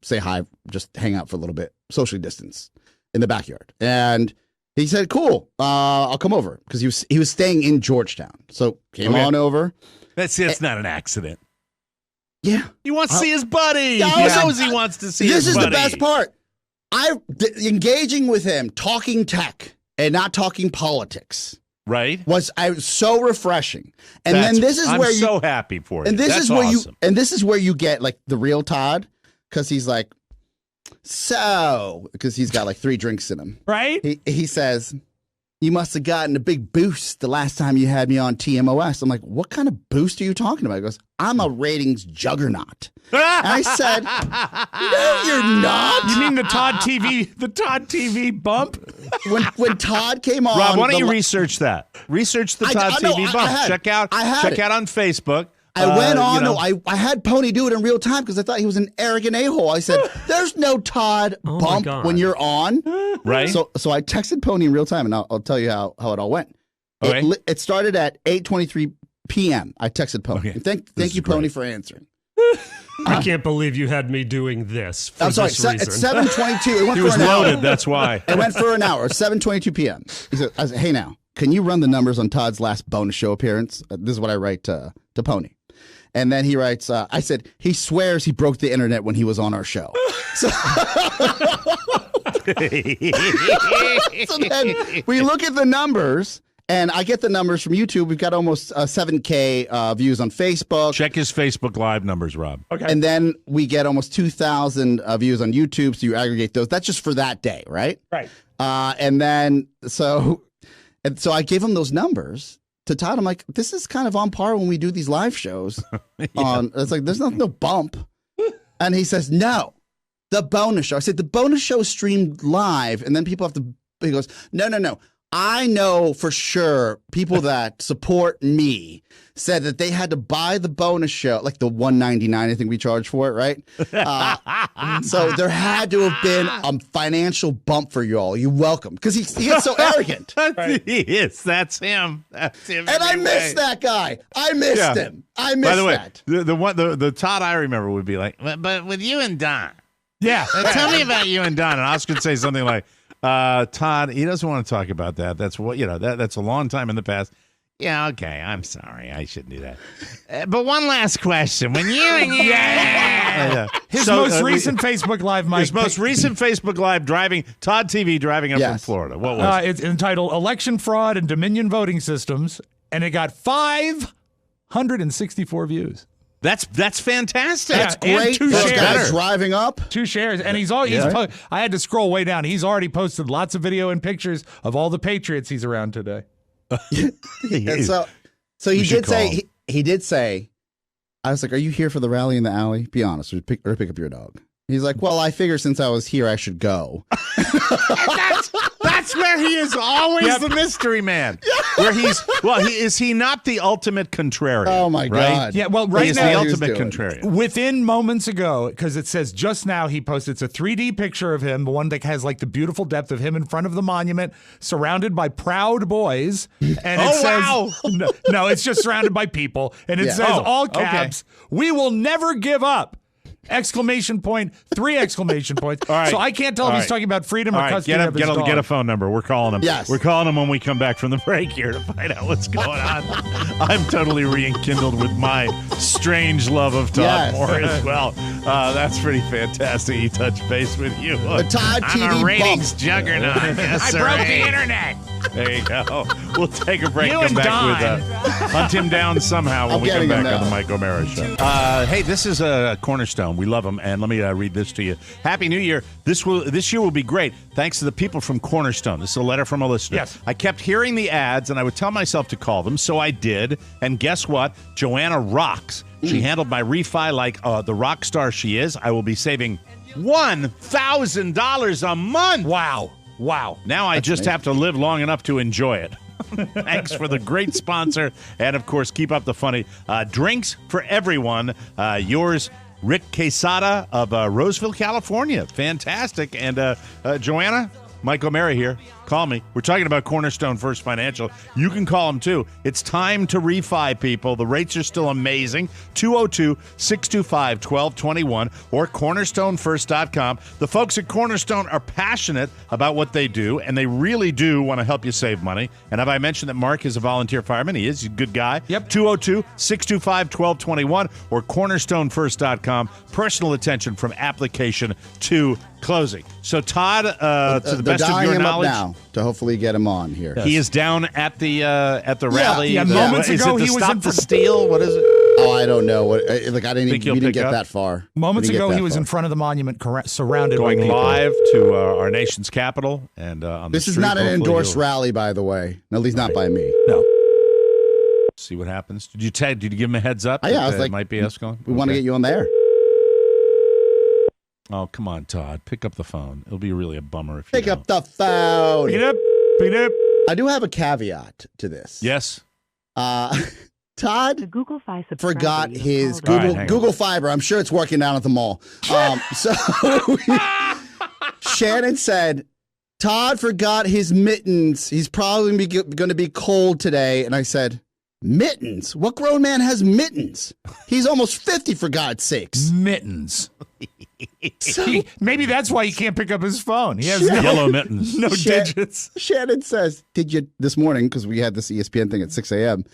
say hi, just hang out for a little bit, socially distance. in the backyard. And he said, cool, I'll come over. Because he was staying in Georgetown. So came on over. That's not an accident. Yeah. He wants to see his buddy. Yeah, He knows he wants to see his buddy. This is the best part. Engaging with him, talking tech and not talking politics. Right. Was so refreshing. And then this is where I'm so happy for you. And this That's is where awesome. this is where you get like the real Todd, because he's like, because he's got like 3 drinks in him. Right? He says, you must have gotten a big boost the last time you had me on TMOS. I'm like, what kind of boost are you talking about? He goes, I'm a ratings juggernaut. And I said, no, you're not. You mean the Todd TV bump? When Todd came on, Rob, why don't you research that? Research the Todd TV bump. Check out on Facebook. I went on. I had Pony do it in real time because I thought he was an arrogant a-hole. I said, "There's no Todd bump when you're on." Right. So I texted Pony in real time, and I'll tell you how it all went. Okay. It started at 8:23 p.m. I texted Pony. Okay. Thank you, Pony, for answering. I can't believe you had me doing this. For I'm sorry. this reason. It's 7:22. It went He for was an hour. loaded. That's why. It went for an hour. 7:22 p.m. I said, "Hey, now, can you run the numbers on Todd's last bonus show appearance?" This is what I write to Pony. And then he writes, I said, he swears he broke the internet when he was on our show. So, so then we look at the numbers, and I get the numbers from YouTube. We've got almost 7K views on Facebook. Check his Facebook Live numbers, Rob. Okay. And then we get almost 2,000 views on YouTube. So you aggregate those. That's just for that day, right? Right. And then, so I gave him those numbers. To Todd, I'm like, this is kind of on par when we do these live shows. It's like, there's no bump. And he says, no, the bonus show. I said, the bonus show is streamed live, and then people have to, he goes, no. I know for sure people that support me said that they had to buy the bonus show, like the $1.99 I think we charge for it, right? So there had to have been a financial bump for you all. You're welcome. Because he gets so arrogant. He is. That's him. That's him. And I miss that guy. I missed him. I missed By the way, that. the Todd I remember would be like, but with you and Don. Yeah. Tell me about you and Don. And Oscar would say something like, Todd, he doesn't want to talk about that. That's what, that's a long time in the past. Yeah, okay. I'm sorry. I shouldn't do that. But one last question. When you and His most recent Facebook Live, Mike. His most recent Facebook Live Todd TV driving up from Florida. What was it? It's entitled Election Fraud and Dominion Voting Systems, and it got 564 views. That's fantastic. That's great. 2 Those shares. guys driving up. 2 shares. And I had to scroll way down. He's already posted lots of video and pictures of all the Patriots he's around today. And so he did say, I was like, are you here for the rally in the alley? Be honest, or pick up your dog. He's like, well, I figure since I was here, I should go. That's where he is always the mystery man. Where is he not the ultimate contrarian? Oh my God. Yeah, well, right he's now the ultimate contrarian. Within moments ago, because it says just now he posted, it's a 3D picture of him, the one that has like the beautiful depth of him in front of the monument, surrounded by proud boys. And it says, wow. No, it's just surrounded by people. And it says all caps, we will never give up. Exclamation point, 3 exclamation points. All right. So I can't tell if he's talking about freedom or custody of his dog. Get a phone number. We're calling him. Yes. We're calling him when we come back from the break here to find out what's going on. I'm totally rekindled with my strange love of Todd Moore as well. That's pretty fantastic. He touched base with you. The Todd TV I'm a ratings bump. juggernaut. Yes, I broke the internet. There you go. We'll take a break. You Come and back Don. with hunt him down somehow when I'm we come getting him back on now. the Mike O'Mara Show. Hey, this is a Cornerstone. We love them, and let me read this to you. Happy New Year. This year will be great. Thanks to the people from Cornerstone. This is a letter from a listener. Yes. I kept hearing the ads, and I would tell myself to call them, so I did. And guess what? Joanna rocks. She handled my refi like the rock star she is. I will be saving $1,000 a month. Wow. Now I just have to live long enough to enjoy it. Thanks for the great sponsor. And, of course, keep up the funny. Drinks for everyone. Yours, Rick Quesada of Roseville, California. Fantastic. And, Joanna, Mike O'Mara here. call me. We're talking about Cornerstone First Financial. You can call them, too. It's time to refi, people. The rates are still amazing. 202-625-1221 or cornerstonefirst.com. The folks at Cornerstone are passionate about what they do, and they really do want to help you save money. And have I mentioned that Mark is a volunteer fireman? He is. He's a good guy. Yep. 202-625-1221 or cornerstonefirst.com. Personal attention from application to closing. So, Todd, to the best of your knowledge, now to hopefully get him on here. he is down at the rally. Yeah, moments ago he was in the steal. What is it? Oh, I don't know. What? Like I didn't. Think We he'll didn't pick get up? that far. Moments We didn't ago, get he that was far. in front of the monument, surrounded Going by people. live to our nation's capital, and on This the is street, not an hopefully endorsed he'll rally, by the way. At least not by me. No. see what happens. Did you give him a heads up? Yeah, I that, was like, it might be us going. We want to get you on there. Oh, come on, Todd. Pick up the phone. It'll be really a bummer if you Pick don't. up the phone. Pick it up. Pick it up. I do have a caveat to this. Yes. Todd Google Fi forgot his All right, hang on. Google Fiber. I'm sure it's working down at the mall. So Shannon said, Todd forgot his mittens. He's probably going to be cold today. And I said, mittens? What grown man has mittens? He's almost 50, for God's sakes. Mittens. So, Maybe that's why he can't pick up his phone. He has Yellow mittens. no digits. Shannon says, did you, this morning, because we had this ESPN thing at 6 a.m.,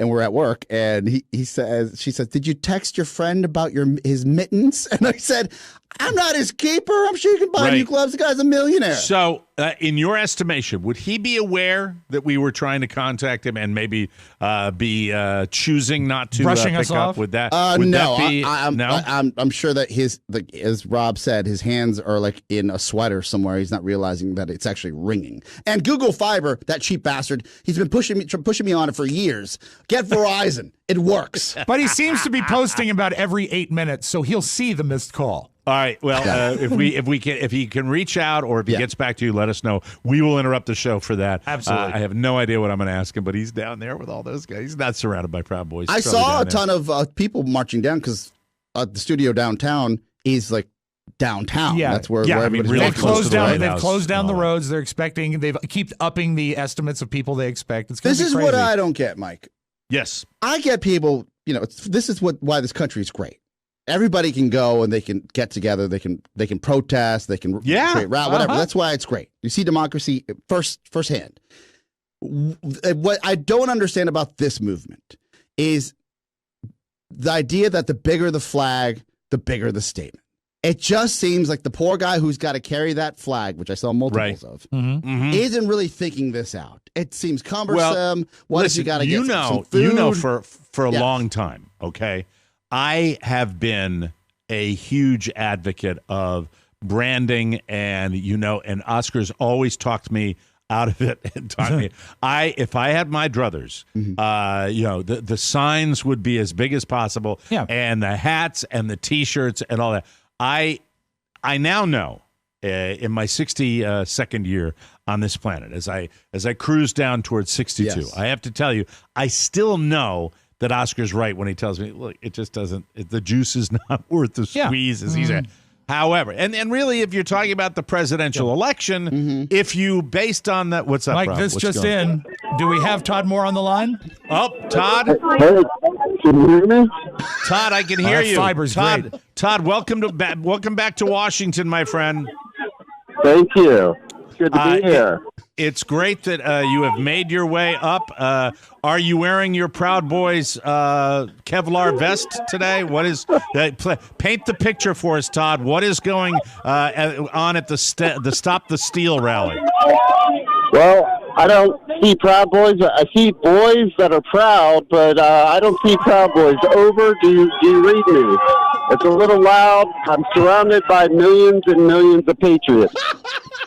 and we're at work, and she says, did you text your friend about his mittens? And I said, I'm not his keeper. I'm sure you can buy new gloves. The guy's a millionaire. So, in your estimation, would he be aware that we were trying to contact him and maybe be choosing not to Brushing pick us up? off? Would that? No, that be, no. I'm sure that as Rob said, his hands are like in a sweater somewhere. He's not realizing that it's actually ringing. And Google Fiber, that cheap bastard, he's been pushing me on it for years. Get Verizon. It works. But he seems to be posting about every 8 minutes, so he'll see the missed call. All right. Well, if he can reach out, or if he gets back to you, let us know. We will interrupt the show for that. Absolutely. I have no idea what I'm going to ask him, but he's down there with all those guys. He's not surrounded by Proud Boys. I saw a ton of people marching down because the studio downtown is like downtown. Yeah, that's where really everybody's They've close closed to the down. White They've House. closed down the roads. They're expecting. They've keep upping the estimates of people they expect. It's This is crazy. what I don't get, Mike. Yes. I get people. This is why this country is great. Everybody can go and they can get together. They can protest. They can create route, whatever. That's why it's great. You see democracy firsthand. What I don't understand about this movement is the idea that the bigger the flag, the bigger the statement. It just seems like the poor guy who's got to carry that flag, which I saw multiples of, isn't really thinking this out. It seems cumbersome. What if you got to get some food? For a long time, okay, I have been a huge advocate of branding, and and Oscar's always talked me out of it and taught me. If I had my druthers, the signs would be as big as possible, and the hats and the T-shirts and all that. I now know in my 62nd year on this planet, as I cruise down towards 62, I have to tell you, I still know that Oscar's right when he tells me, look, it just doesn't. The juice is not worth the squeeze, as he said. However, and really, if you're talking about the presidential election, if you based on that, what's up, Mike? Rob? This What's just going on? in. Do we have Todd Moore on the line? Oh, Todd. Hey, can you hear me? Todd, I can hear you. Fiber's Todd, great. Todd, welcome back to Washington, my friend. Thank you. Good to be here. It's great that you have made your way up. Are you wearing your Proud Boys Kevlar vest today? What is paint the picture for us, Todd? What is going on at the Stop the Steal rally? Well, I don't see Proud Boys. I see boys that are proud, but I don't see Proud Boys. Over. Do you read me? It's a little loud. I'm surrounded by millions and millions of patriots.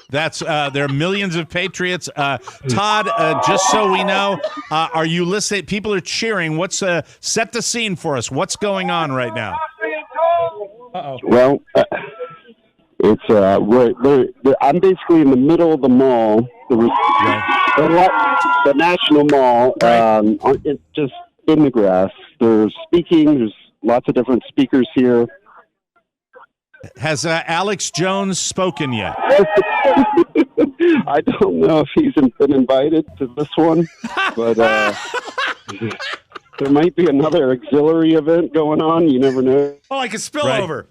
There are millions of patriots. Todd, just so we know, are you listening? People are cheering. Set the scene for us. What's going on right now? Well, it's I'm basically in the middle of the mall, the National Mall. It's just in the grass. There's speaking. There's lots of different speakers here. Has Alex Jones spoken yet? I don't know if he's been invited to this one, but there might be another auxiliary event going on. You never know. Oh, like a spillover.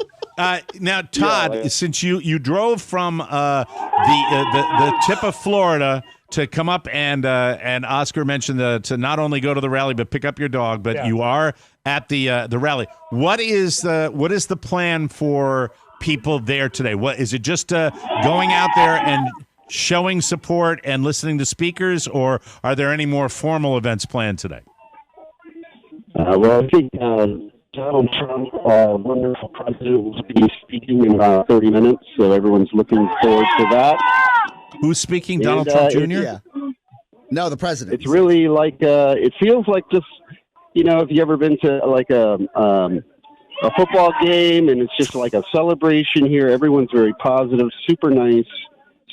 Now, Todd, since you drove from the tip of Florida to come up and Oscar mentioned to not only go to the rally but pick up your dog, but you are at the rally. What is the plan for people there today? What is it? Just going out there and showing support and listening to speakers, or are there any more formal events planned today? Well, I think Donald Trump, wonderful president, will be speaking in about 30 minutes, so everyone's looking forward to that. Who's speaking? Donald Trump Jr.? Yeah. No, the president. It's really like it feels like just, if you ever been to like a football game, and it's just like a celebration here. Everyone's very positive, super nice,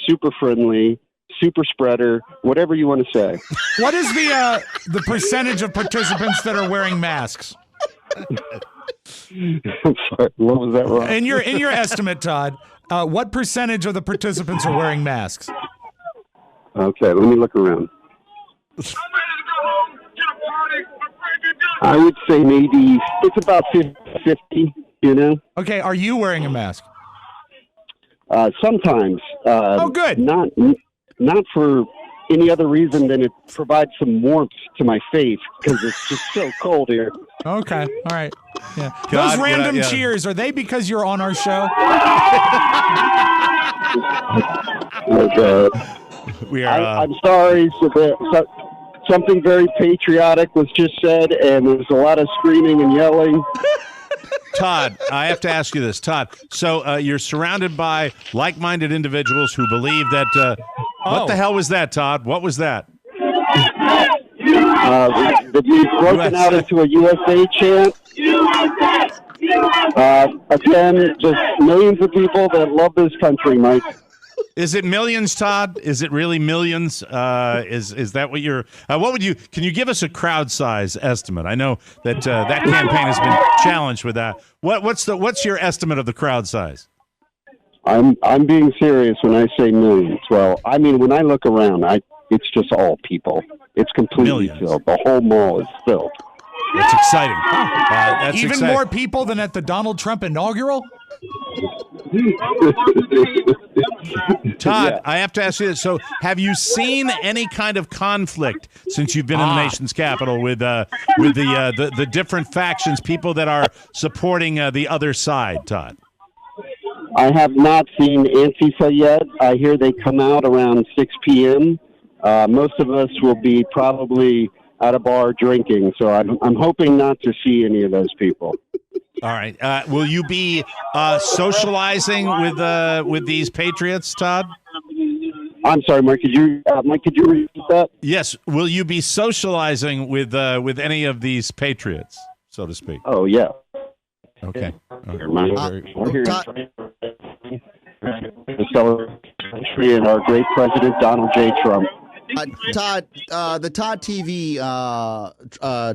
super friendly, super spreader, whatever you want to say. What is the percentage of participants that are wearing masks? I'm sorry, what was that wrong? In your estimate, Todd, what percentage of the participants are wearing masks? Okay, let me look around. I would say maybe it's about 50-50, Okay, are you wearing a mask? Sometimes. Oh, good. Not for any other reason than it provides some warmth to my face because it's just so cold here. Okay, all right. Yeah. God, Those random cheers, are they because you're on our show? We are. I'm sorry. Something very patriotic was just said, and there's a lot of screaming and yelling. Todd, I have to ask you this. Todd, so you're surrounded by like-minded individuals who believe that... What the hell was that, Todd? What was that? We've broken out into a USA chant. Again, just millions of people that love this country, Mike. Is it millions, Todd? Is it really millions? Is that what you're? What would you? Can you give us a crowd size estimate? I know that that campaign has been challenged with that. What's your estimate of the crowd size? I'm being serious when I say millions. Well, I mean when I look around, it's just all people. It's completely filled. The whole mall is filled. That's exciting. That's even exciting. more people than at the Donald Trump inaugural. Todd, I have to ask you this. So, have you seen any kind of conflict since you've been in the nation's capital with the different factions, people that are supporting the other side, Todd? I have not seen Antifa yet. I hear they come out around 6 p.m. Most of us will be probably at a bar drinking, so I'm hoping not to see any of those people. All right. Will you be socializing with these patriots, Todd? I'm sorry, Mike. Could you repeat that? Yes. Will you be socializing with any of these patriots, so to speak? Oh yeah. Okay. We're here to celebrate the country and our great president, Donald J. Trump. Todd, the Todd TV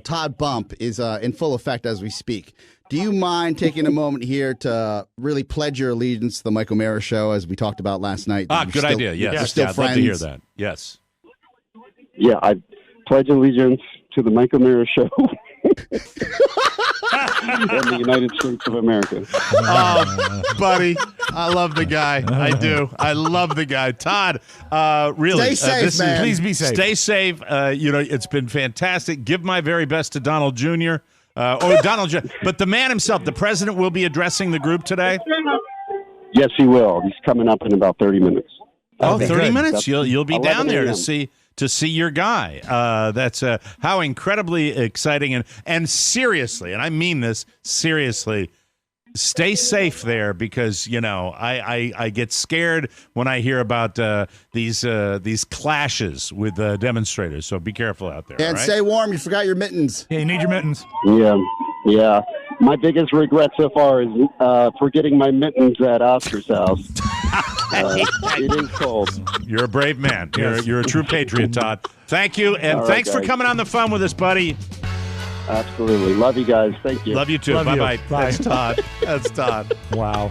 Todd bump is in full effect as we speak. Do you mind taking a moment here to really pledge your allegiance to the Mike O'Mara Show, as we talked about last night? Good idea. Yes. We're still I'd friends. love to hear that. Yes. Yeah, I pledge allegiance to the Mike O'Mara Show and the United States of America. Oh, buddy, I love the guy. I do. I love the guy. Todd, really. Stay safe, man. Please be safe. Stay safe. It's been fantastic. Give my very best to Donald Jr. But the man himself, the president, will be addressing the group today? Yes, he will. He's coming up in about 30 minutes. Oh, 30 minutes? That's You'll be down there 11 to see your guy. That's how incredibly exciting and seriously, and I mean this seriously, stay safe there, because I get scared when I hear about these clashes with demonstrators. So be careful out there. And stay warm. You forgot your mittens. Yeah, you need your mittens. Yeah. My biggest regret so far is forgetting my mittens at Oscar's house. It is cold. You're a brave man. You're a true patriot, Todd. Thank you, and thanks for coming on the phone with us, buddy. Absolutely. Love you guys. Thank you. Love you too. Bye-bye. Bye. That's Todd. That's Todd. Wow.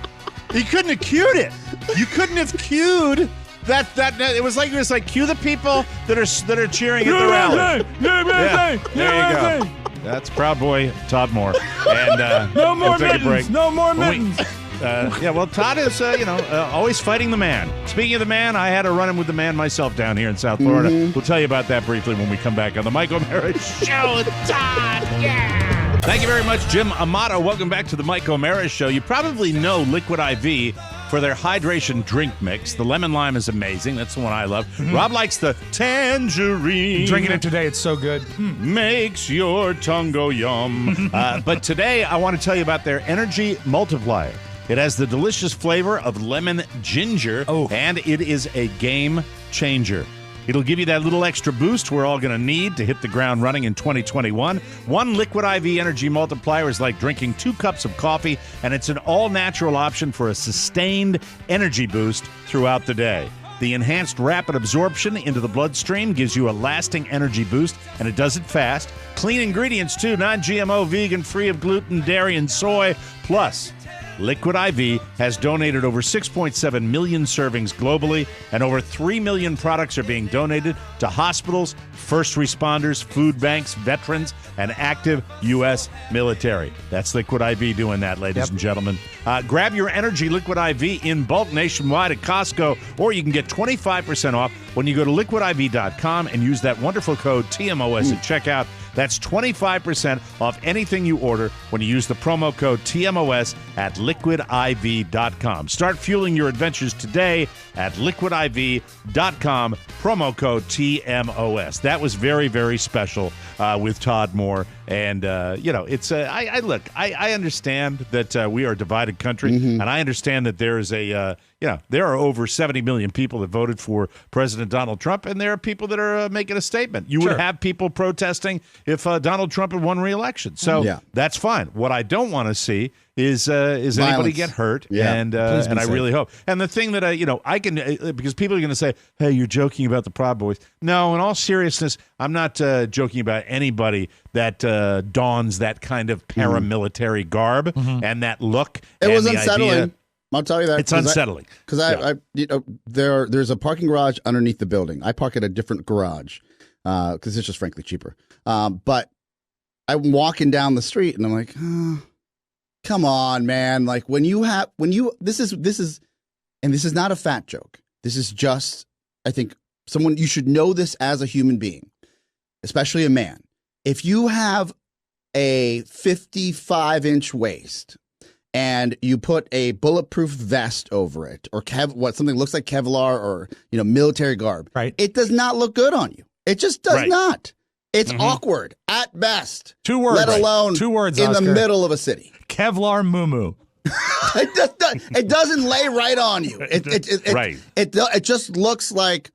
He couldn't have cued it. You couldn't have cued It was like cue the people that are cheering at the rally. Yeah, there you go. That's Proud Boy Todd Moore. And no more take mittens. a break. No more mittens. Well, Todd is, always fighting the man. Speaking of the man, I had a run-in with the man myself down here in South Florida. We'll tell you about that briefly when we come back on the Mike O'Mara Show with Todd. Yeah! Thank you very much, Jim Amato. Welcome back to the Mike O'Mara Show. You probably know Liquid IV for their hydration drink mix. The lemon lime is amazing. That's the one I love. Rob likes the tangerine. Drinking it today. It's so good. Makes your tongue go yum. But today, I want to tell you about their energy multiplier. It has the delicious flavor of lemon ginger, and it is a game changer. It'll give you that little extra boost we're all going to need to hit the ground running in 2021. One Liquid IV Energy Multiplier is like drinking 2 cups of coffee, and it's an all-natural option for a sustained energy boost throughout the day. The enhanced rapid absorption into the bloodstream gives you a lasting energy boost, and it does it fast. Clean ingredients, too. Non-GMO, vegan, free of gluten, dairy, and soy. Plus, Liquid IV has donated over 6.7 million servings globally, and over 3 million products are being donated to hospitals, first responders, food banks, veterans, and active U.S. military. That's Liquid IV doing that, ladies and gentlemen. Grab your Energy Liquid IV in bulk nationwide at Costco, or you can get 25% off when you go to liquidiv.com and use that wonderful code TMOS at checkout. That's 25% off anything you order when you use the promo code TMOS at liquidiv.com. Start fueling your adventures today at liquidiv.com, promo code TMOS. That was very, very special with Todd Moore. And, it's I understand that we are a divided country, and I understand that there is there are over 70 million people that voted for President Donald Trump, and there are people that are making a statement. You would have people protesting if Donald Trump had won re-election. So that's fine. What I don't want to see is anybody get hurt, and I really hope. And the thing that I can, because people are going to say, hey, you're joking about the Proud Boys. No, in all seriousness, I'm not joking about anybody that dons that kind of paramilitary garb and that look. It was unsettling. I'll tell you that. It's unsettling. Because there's a parking garage underneath the building. I park at a different garage because it's just frankly cheaper. But I'm walking down the street and I'm like, come on, man. Like this is not a fat joke. This is just, I think you should know this as a human being, especially a man. If you have a 55-inch waist and you put a bulletproof vest over it, or something looks like Kevlar or military garb, right? It does not look good on you. It just does not. It's awkward at best. 2 words, let alone 2 words in Oscar. the middle of a city. Kevlar muumuu. It doesn't lay right on you. It just looks like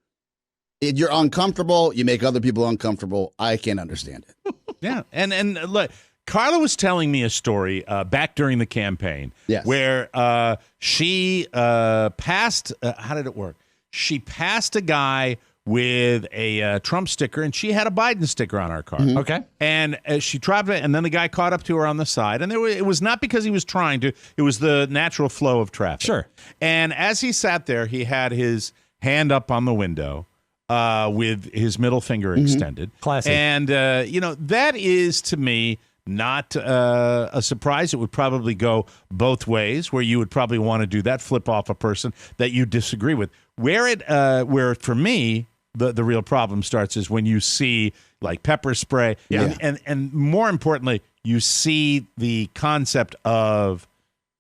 you're uncomfortable. You make other people uncomfortable. I can't understand it. Yeah, and look. Carla was telling me a story back during the campaign where she passed, how did it work? She passed a guy with a Trump sticker, and she had a Biden sticker on her car. Okay. And she tried it, and then the guy caught up to her on the side. And it was not because he was trying to. It was the natural flow of traffic. Sure. And as he sat there, he had his hand up on the window with his middle finger extended. Classic. And, that is, to me, not a surprise. It would probably go both ways, where you would probably want to do that, flip off a person that you disagree with. Where for me, the real problem starts is when you see like pepper spray, and more importantly, you see the concept of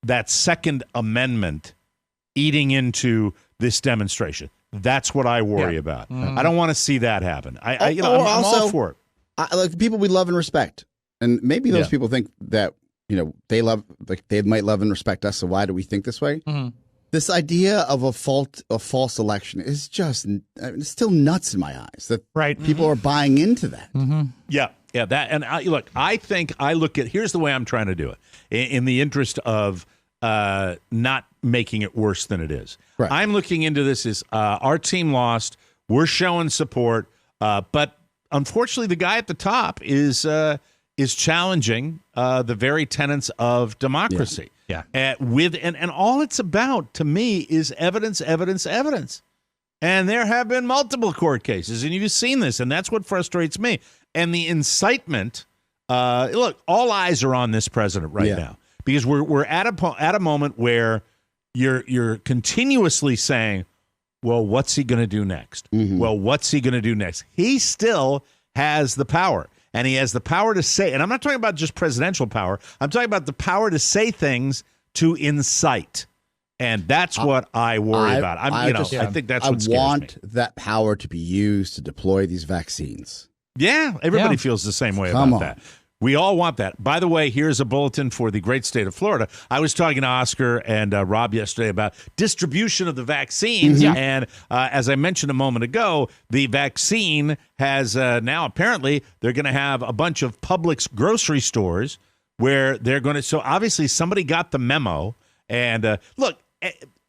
that Second Amendment eating into this demonstration. That's what I worry about. I don't want to see that happen. I'm all for it. Like people we love and respect. And maybe those people think that, they might love and respect us. So why do we think this way? This idea of a false election is just, it's still nuts in my eyes that people are buying into that. Yeah. That. And look, I think I look at, here's the way I'm trying to do it in the interest of not making it worse than it is. Right. I'm looking into this as our team lost. We're showing support. But unfortunately, the guy at the top is challenging the very tenets of democracy. Yeah. And all it's about, to me, is evidence, evidence, evidence. And there have been multiple court cases, and you've seen this, and that's what frustrates me. And the incitement, look, all eyes are on this president right now because we're at a moment where you're continuously saying, well, what's he going to do next? Mm-hmm. Well, what's he going to do next? He still has the power, and he has the power to say, and I'm not talking about just presidential power. I'm talking about the power to say things to incite. And that's what I worry about. I think that's what scares me. I want that power to be used to deploy these vaccines. Yeah, everybody feels the same way about that. We all want that. By the way, here's a bulletin for the great state of Florida. I was talking to Oscar and Rob yesterday about distribution of the vaccines. Mm-hmm. And as I mentioned a moment ago, the vaccine has now apparently they're going to have a bunch of Publix grocery stores where they're going to. So obviously somebody got the memo. And look,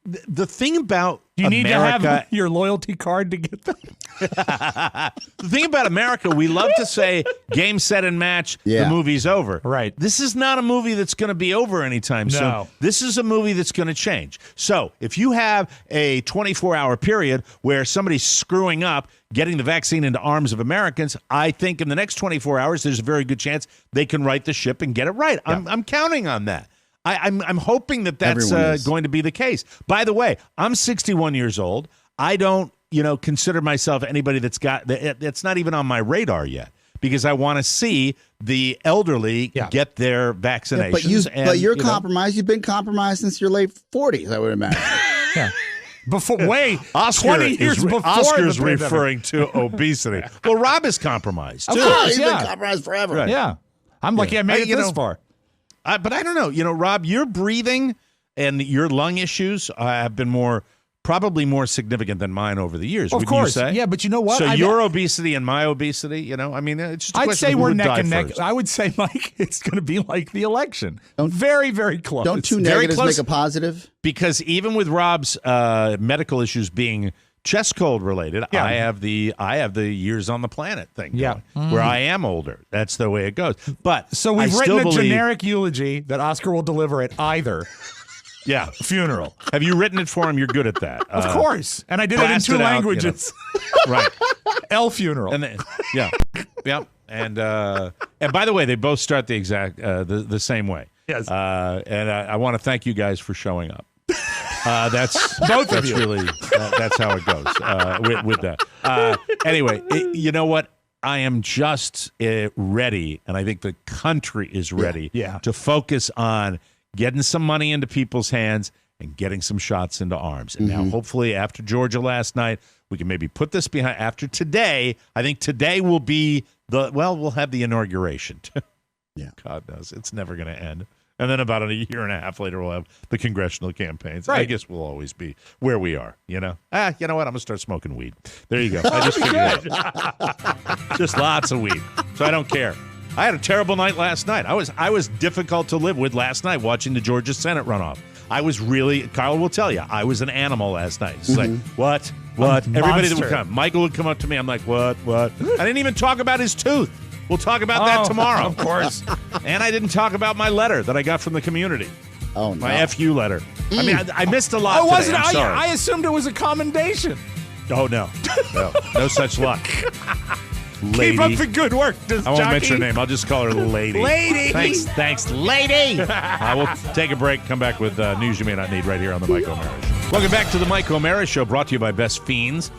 the thing about Do you need America, to have your loyalty card to get them? the thing about America, we love to say game, set, and match, the movie's over. Right. This is not a movie that's going to be over anytime soon. This is a movie that's going to change. So if you have a 24-hour period where somebody's screwing up, getting the vaccine into arms of Americans, I think in the next 24 hours, there's a very good chance they can right the ship and get it right. Yeah. I'm counting on that. I'm hoping that's going to be the case. By the way, I'm 61 years old. I don't, consider myself anybody that's not even on my radar yet because I want to see the elderly get their vaccinations. But you're compromised. You've been compromised since your late 40s, I would imagine. Yeah. Before, Oscar 20 years before Oscar's the pandemic. referring to obesity. Well, Rob is compromised, too. Of course, he's been compromised forever. Right. Yeah. I'm lucky I made it this far. But I don't know. Rob, your breathing and your lung issues have been probably more significant than mine over the years. Of course. You say? Yeah, but you know what? So your obesity and my obesity, it's just a I'd question say of who we're would neck die and neck. first. I would say, Mike, it's going to be like the election. Very, very close. Don't two Very negatives close. make a positive? Because even with Rob's medical issues being chest cold related, I have the years on the planet thing going, where I am older. That's the way it goes. But So we've I written still a believe, generic eulogy that Oscar will deliver at either funeral. Have you written it for him? You're good at that. Of course. And I did it in blast 2 it out, languages. Right. L funeral. And then, and by the way, they both start the exact the same way. Yes. And I want to thank you guys for showing up. That's both of you. Really that's how it goes with that. Anyway, you know what? I am just ready, and I think the country is ready to focus on getting some money into people's hands and getting some shots into arms. And now, hopefully, after Georgia last night, we can maybe put this behind. After today, I think today will be we'll have the inauguration. Yeah. God knows. It's never going to end. And then about a year and a half later, we'll have the congressional campaigns. Right. I guess we'll always be where we are, you know? You know what? I'm going to start smoking weed. There you go. I just figured it out. Just lots of weed. So I don't care. I had a terrible night last night. I was difficult to live with last night watching the Georgia Senate runoff. I was really, Kyle will tell you, I was an animal last night. It's like, what? Everybody that would come. Michael would come up to me. I'm like, what? I didn't even talk about his tooth. We'll talk about that tomorrow. Of course. And I didn't talk about my letter that I got from the community. Oh, no. My FU letter. I mean, I missed a lot today. I'm sorry. I assumed it was a commendation. Oh, no. No such luck. Lady. Keep up the good work. I won't mention her name. I'll just call her Lady. Lady. Thanks, Lady. I will take a break, come back with news you may not need right here on the Mike O'Mara Show. Welcome back to the Mike O'Mara Show, brought to you by Best Fiends.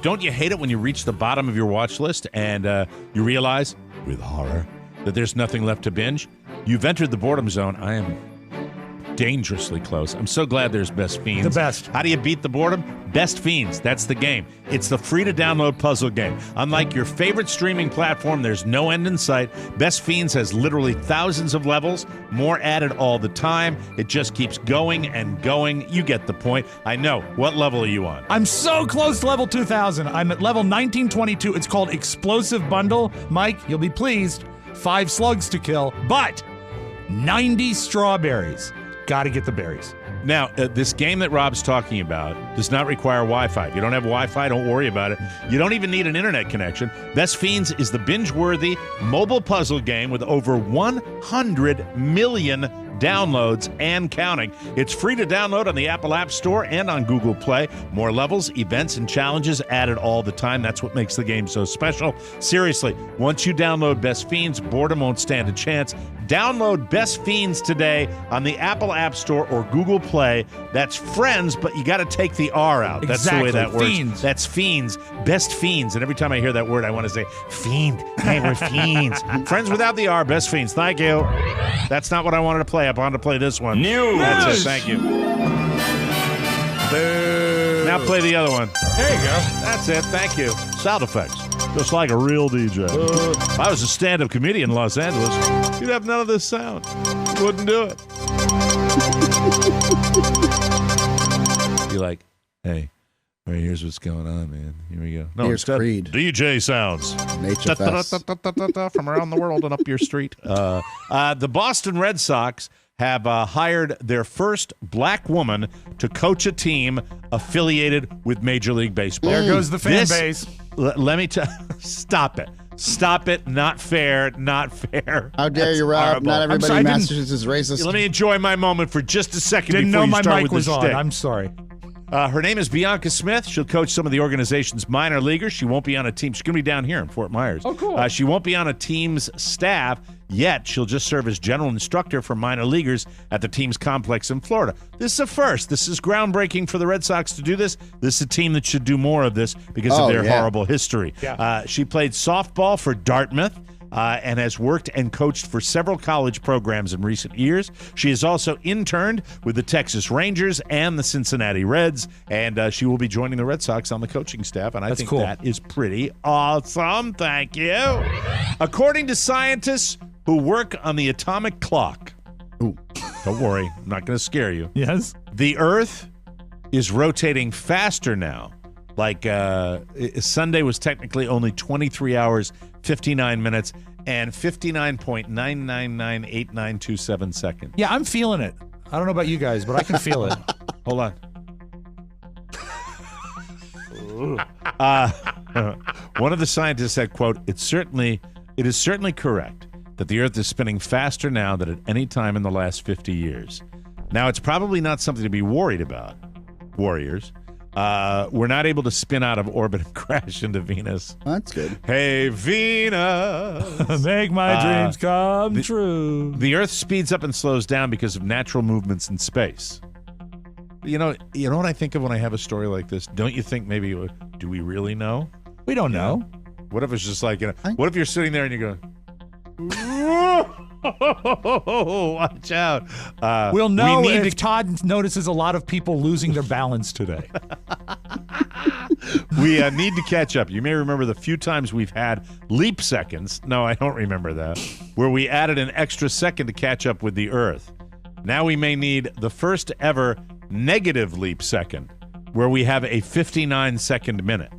Don't you hate it when you reach the bottom of your watch list and you realize, with horror, that there's nothing left to binge? You've entered the boredom zone. I am dangerously close. I'm so glad there's Best Fiends. The best. How do you beat the boredom? Best Fiends. That's the game. It's the free-to-download puzzle game. Unlike your favorite streaming platform, there's no end in sight. Best Fiends has literally thousands of levels, more added all the time. It just keeps going and going. You get the point. I know. What level are you on? I'm so close to level 2000. I'm at level 1922. It's called Explosive Bundle. Mike, you'll be pleased. 5 slugs to kill, but 90 strawberries. Got to get the berries. Now, this game that Rob's talking about does not require Wi-Fi. If you don't have Wi-Fi, don't worry about it. You don't even need an internet connection. Best Fiends is the binge-worthy mobile puzzle game with over 100 million downloads and counting. It's free to download on the Apple App Store and on Google Play. More levels, events, and challenges added all the time. That's what makes the game so special. Seriously, once you download Best Fiends, boredom won't stand a chance. Download Best Fiends today on the Apple App Store or Google Play. That's friends, but you got to take the R out. That's the way that works. Fiends. That's fiends. Best Fiends. And every time I hear that word, I want to say, fiend. Hey, we're fiends. Friends without the R, Best Fiends. Thank you. That's not what I wanted to play. I wanted to play this one. News. That's it. Thank you. Boo. Now play the other one. There you go. That's it. Thank you. Sound effects. Just like a real DJ. If I was a stand-up comedian in Los Angeles, you'd have none of this sound. Wouldn't do it. Be like, hey, all right, here's what's going on, man. Here we go. No, Here's Creed. DJ sounds. HFS. From around the world and up your street. The Boston Red Sox have hired their first black woman to coach a team affiliated with Major League Baseball. There goes the fan base. Let me tell. Stop it. Stop it. Not fair. Not fair. How dare you, Rob? Horrible. Not everybody in Massachusetts is racist. Let me enjoy my moment for just a second Didn't before know you my start mic with was the on. shtick. I'm sorry. Her name is Bianca Smith. She'll coach some of the organization's minor leaguers. She won't be on a team. She's going to be down here in Fort Myers. Oh, cool. She won't be on a team's staff yet. She'll just serve as general instructor for minor leaguers at the team's complex in Florida. This is a first. This is groundbreaking for the Red Sox to do this. This is a team that should do more of this because of their horrible history. Yeah. She played softball for Dartmouth. And has worked and coached for several college programs in recent years. She has also interned with the Texas Rangers and the Cincinnati Reds, and she will be joining the Red Sox on the coaching staff, and I think that is pretty awesome. Thank you. According to scientists who work on the atomic clock, don't worry, I'm not going to scare you. Yes? The Earth is rotating faster now. Like Sunday was technically only 23 hours, 59 minutes, and 59.9998927 seconds. Yeah, I'm feeling it. I don't know about you guys, but I can feel it. Hold on. One of the scientists said, quote, it is certainly correct that the Earth is spinning faster now than at any time in the last 50 years. Now, it's probably not something to be worried about, warriors. We're not able to spin out of orbit and crash into Venus. That's good. Hey, Venus. Make my dreams come true. The Earth speeds up and slows down because of natural movements in space. You know what I think of when I have a story like this? Don't you think maybe, do we really know? We don't know. What if it's just like, what if you're sitting there and you're going, watch out. We'll know if Todd notices a lot of people losing their balance today. We need to catch up. You may remember the few times we've had leap seconds. No, I don't remember that. Where we added an extra second to catch up with the Earth. Now we may need the first ever negative leap second, where we have a 59-second minute.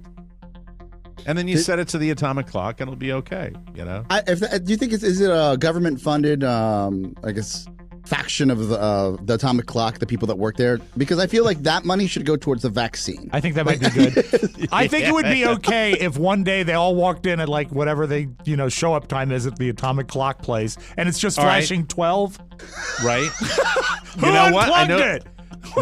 And then you set it to the atomic clock, and it'll be okay. You know. Do you think is it a government-funded, I guess, faction of the atomic clock? The people that work there, because I feel like that money should go towards the vaccine. I think that might be good. I think it would be okay if one day they all walked in at like whatever they show up time is at the atomic clock place, and it's just flashing 12. Right. Who unplugged it?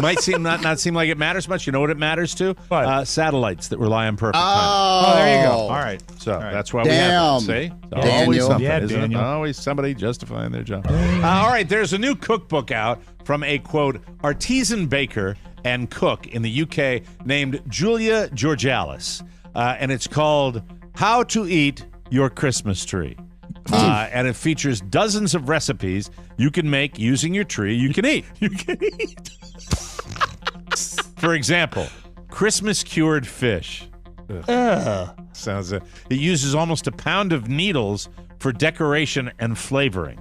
Might not seem like it matters much. You know what it matters to? Satellites that rely on perfect time. Oh, there you go. All right. So that's why we have it. See? Always something, isn't Daniel. it? Always somebody justifying their job. All right, there's a new cookbook out from a, quote, artisan baker and cook in the UK named Julia Georgalis. And it's called How to Eat Your Christmas Tree. And it features dozens of recipes you can make using your tree you can eat. You can eat. For example, Christmas cured fish. Sounds. It uses almost a pound of needles for decoration and flavoring.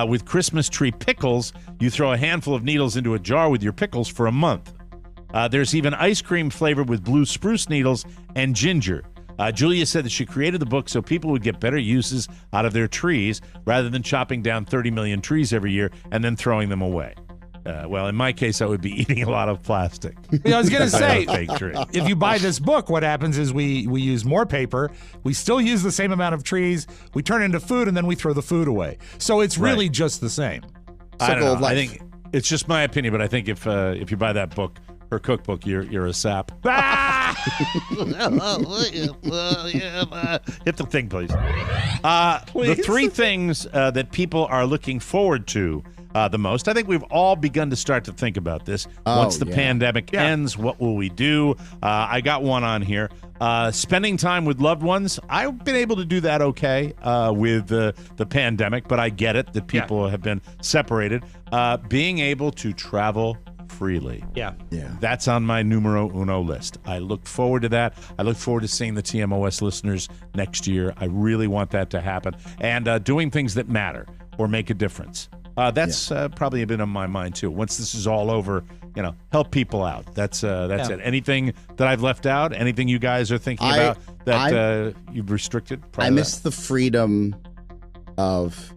With Christmas tree pickles, you throw a handful of needles into a jar with your pickles for a month. There's even ice cream flavored with blue spruce needles and ginger. Julia said that she created the book so people would get better uses out of their trees rather than chopping down 30 million trees every year and then throwing them away. Well, in my case, I would be eating a lot of plastic. Yeah, I was going to say, fake tree. If you buy this book, what happens is we use more paper. We still use the same amount of trees. We turn it into food, and then we throw the food away. So it's really just the same. I don't Circle know. of life. I think it's just my opinion, but I think if you buy that book, her cookbook, you're a sap. Hit the thing, please. The three things that people are looking forward to the most. I think we've all begun to start to think about this. Once the pandemic ends, what will we do? I got one on here. Spending time with loved ones. I've been able to do that okay with the pandemic, but I get it that people have been separated. Being able to travel freely. Yeah. That's on my numero uno list. I look forward to that. I look forward to seeing the TMOS listeners next year. I really want that to happen. And doing things that matter or make a difference. That's probably been on my mind, too. Once this is all over, help people out. That's it. Anything that I've left out? Anything you guys are thinking about that you've restricted? I miss the freedom of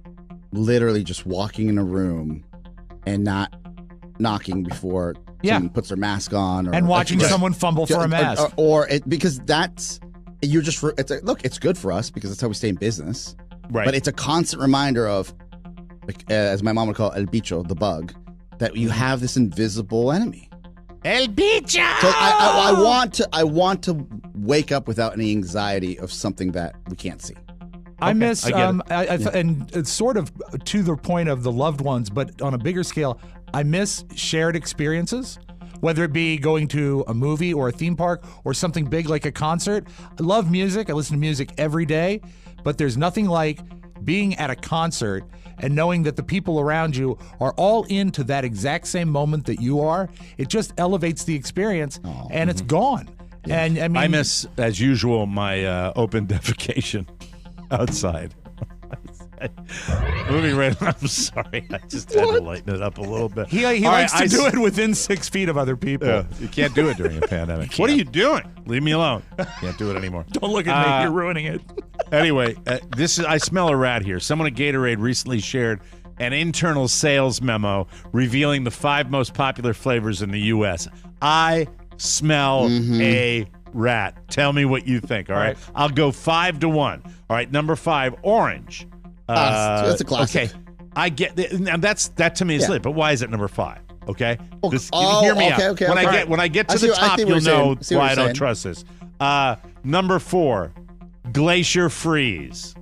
literally just walking in a room and not knocking before someone puts their mask on, and watching someone fumble for a mask, because that's it's good for us because that's how we stay in business, right? But it's a constant reminder of, as my mom would call it, el bicho, the bug, that you have this invisible enemy. El bicho. So I want to wake up without any anxiety of something that we can't see. I miss, and it's sort of to the point of the loved ones, but on a bigger scale, I miss shared experiences, whether it be going to a movie or a theme park or something big like a concert. I love music. I listen to music every day, but there's nothing like being at a concert and knowing that the people around you are all into that exact same moment that you are. It just elevates the experience, and it's gone. Yeah. And I mean, I miss, as usual, my open defecation outside. Moving right on. I'm sorry. I just had to lighten it up a little bit. He likes to do it within 6 feet of other people. Yeah, you can't do it during a pandemic. What are you doing? Leave me alone. Can't do it anymore. Don't look at me. You're ruining it. Anyway, I smell a rat here. Someone at Gatorade recently shared an internal sales memo revealing the 5 most popular flavors in the U.S. I smell a rat. Tell me what you think, all right? I'll go 5-1. All right, number 5, orange. That's a classic. Okay, I get now. That to me is lit. But why is it number 5? Okay, hear me out. Okay, when I get to the top, you'll know why I don't trust this. Number 4, Glacier Freeze.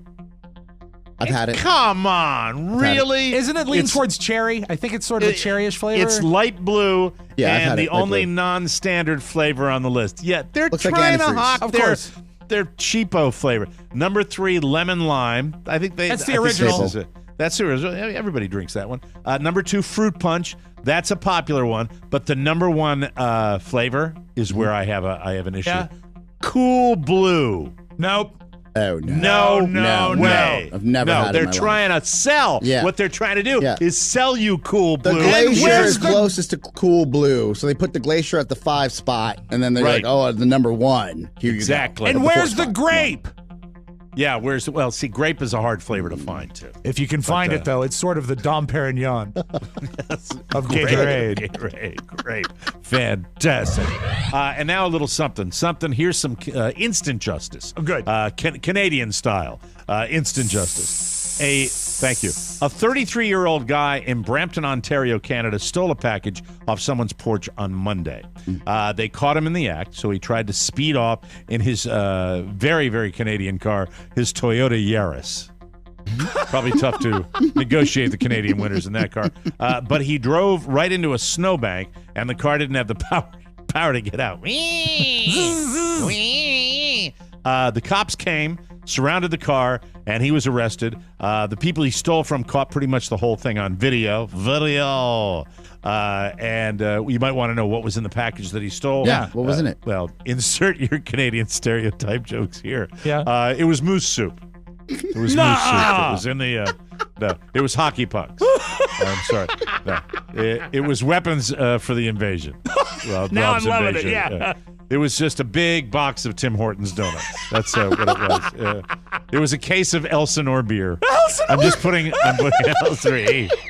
I've had it. Come on, really? Isn't it lean towards cherry? I think it's sort of a cherryish flavor. It's light blue, and the only blue. non-standard flavor on the list. Yeah, they're Looks trying like to hawk of course. their cheapo flavor. Number 3, lemon lime. I think that's the original. That's the original. Everybody drinks that one. Number 2, fruit punch. That's a popular one, but the number 1 flavor is where I have an issue. Yeah. Cool Blue. Nope. Oh, no. No way. I've never had it they're in my trying to sell. Yeah. What they're trying to do is sell you Cool Blue. The Glacier is closest to Cool Blue, so they put the Glacier at the 5 spot, and then they're like, oh, the number 1. Here you go. And where's the grape? Yeah, see, grape is a hard flavor to find, too. If you can find it, though, it's sort of the Dom Perignon of Gatorade. Gatorade, great. Fantastic. And now a little something. Here's some instant justice. Oh, good. Canadian style instant justice. Thank you. A 33-year-old guy in Brampton, Ontario, Canada, stole a package off someone's porch on Monday. They caught him in the act, so he tried to speed off in his very, very Canadian car, his Toyota Yaris. Probably tough to negotiate the Canadian winters in that car. But he drove right into a snowbank, and the car didn't have the power to get out. The cops came, surrounded the car, and he was arrested. The people he stole from caught pretty much the whole thing on video. And you might want to know what was in the package that he stole. Yeah, what was in it? Well, insert your Canadian stereotype jokes here. Yeah. It was moose soup. It was moose soup. It was in the... no, it was hockey pucks. I'm sorry. No, it was weapons for the invasion. Well, now Rob's I'm loving invasion. it, yeah. It was just a big box of Tim Hortons donuts. That's what it was. It was a case of Elsinore beer. I'm putting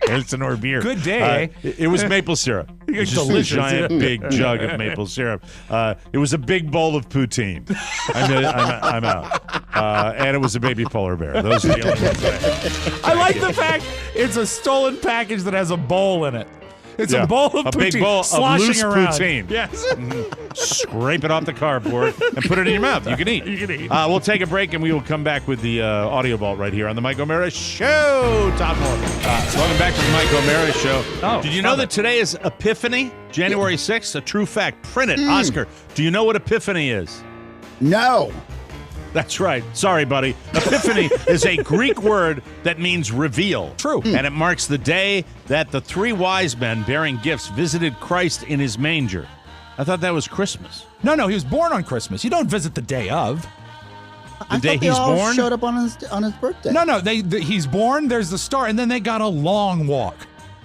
Elsinore beer. Good day. It was maple syrup. It was just delicious, a giant big jug of maple syrup. It was a big bowl of poutine. I'm out. and it was a baby polar bear. Those are the only ones that I like the fact it's a stolen package that has a bowl in it. It's a bowl of poutine, big bowl of sloshing loose around. poutine. Yes. Scrape it off the cardboard and put it in your mouth. You can eat. You can eat. We'll take a break and we will come back with the audio vault right here on the Mike O'Mara Show. Todd Moore. Welcome back to the Mike O'Mara Show. Oh, did you know that today is Epiphany? January 6th? A true fact. Print it. Oscar, do you know what Epiphany is? No. That's right. Sorry, buddy. Epiphany is a Greek word that means reveal. True. And it marks the day that the three wise men bearing gifts visited Christ in his manger. I thought that was Christmas. No, he was born on Christmas. You don't visit the day of. The day he's born? Showed up on his birthday. No, he's born, there's the star, and then they got a long walk.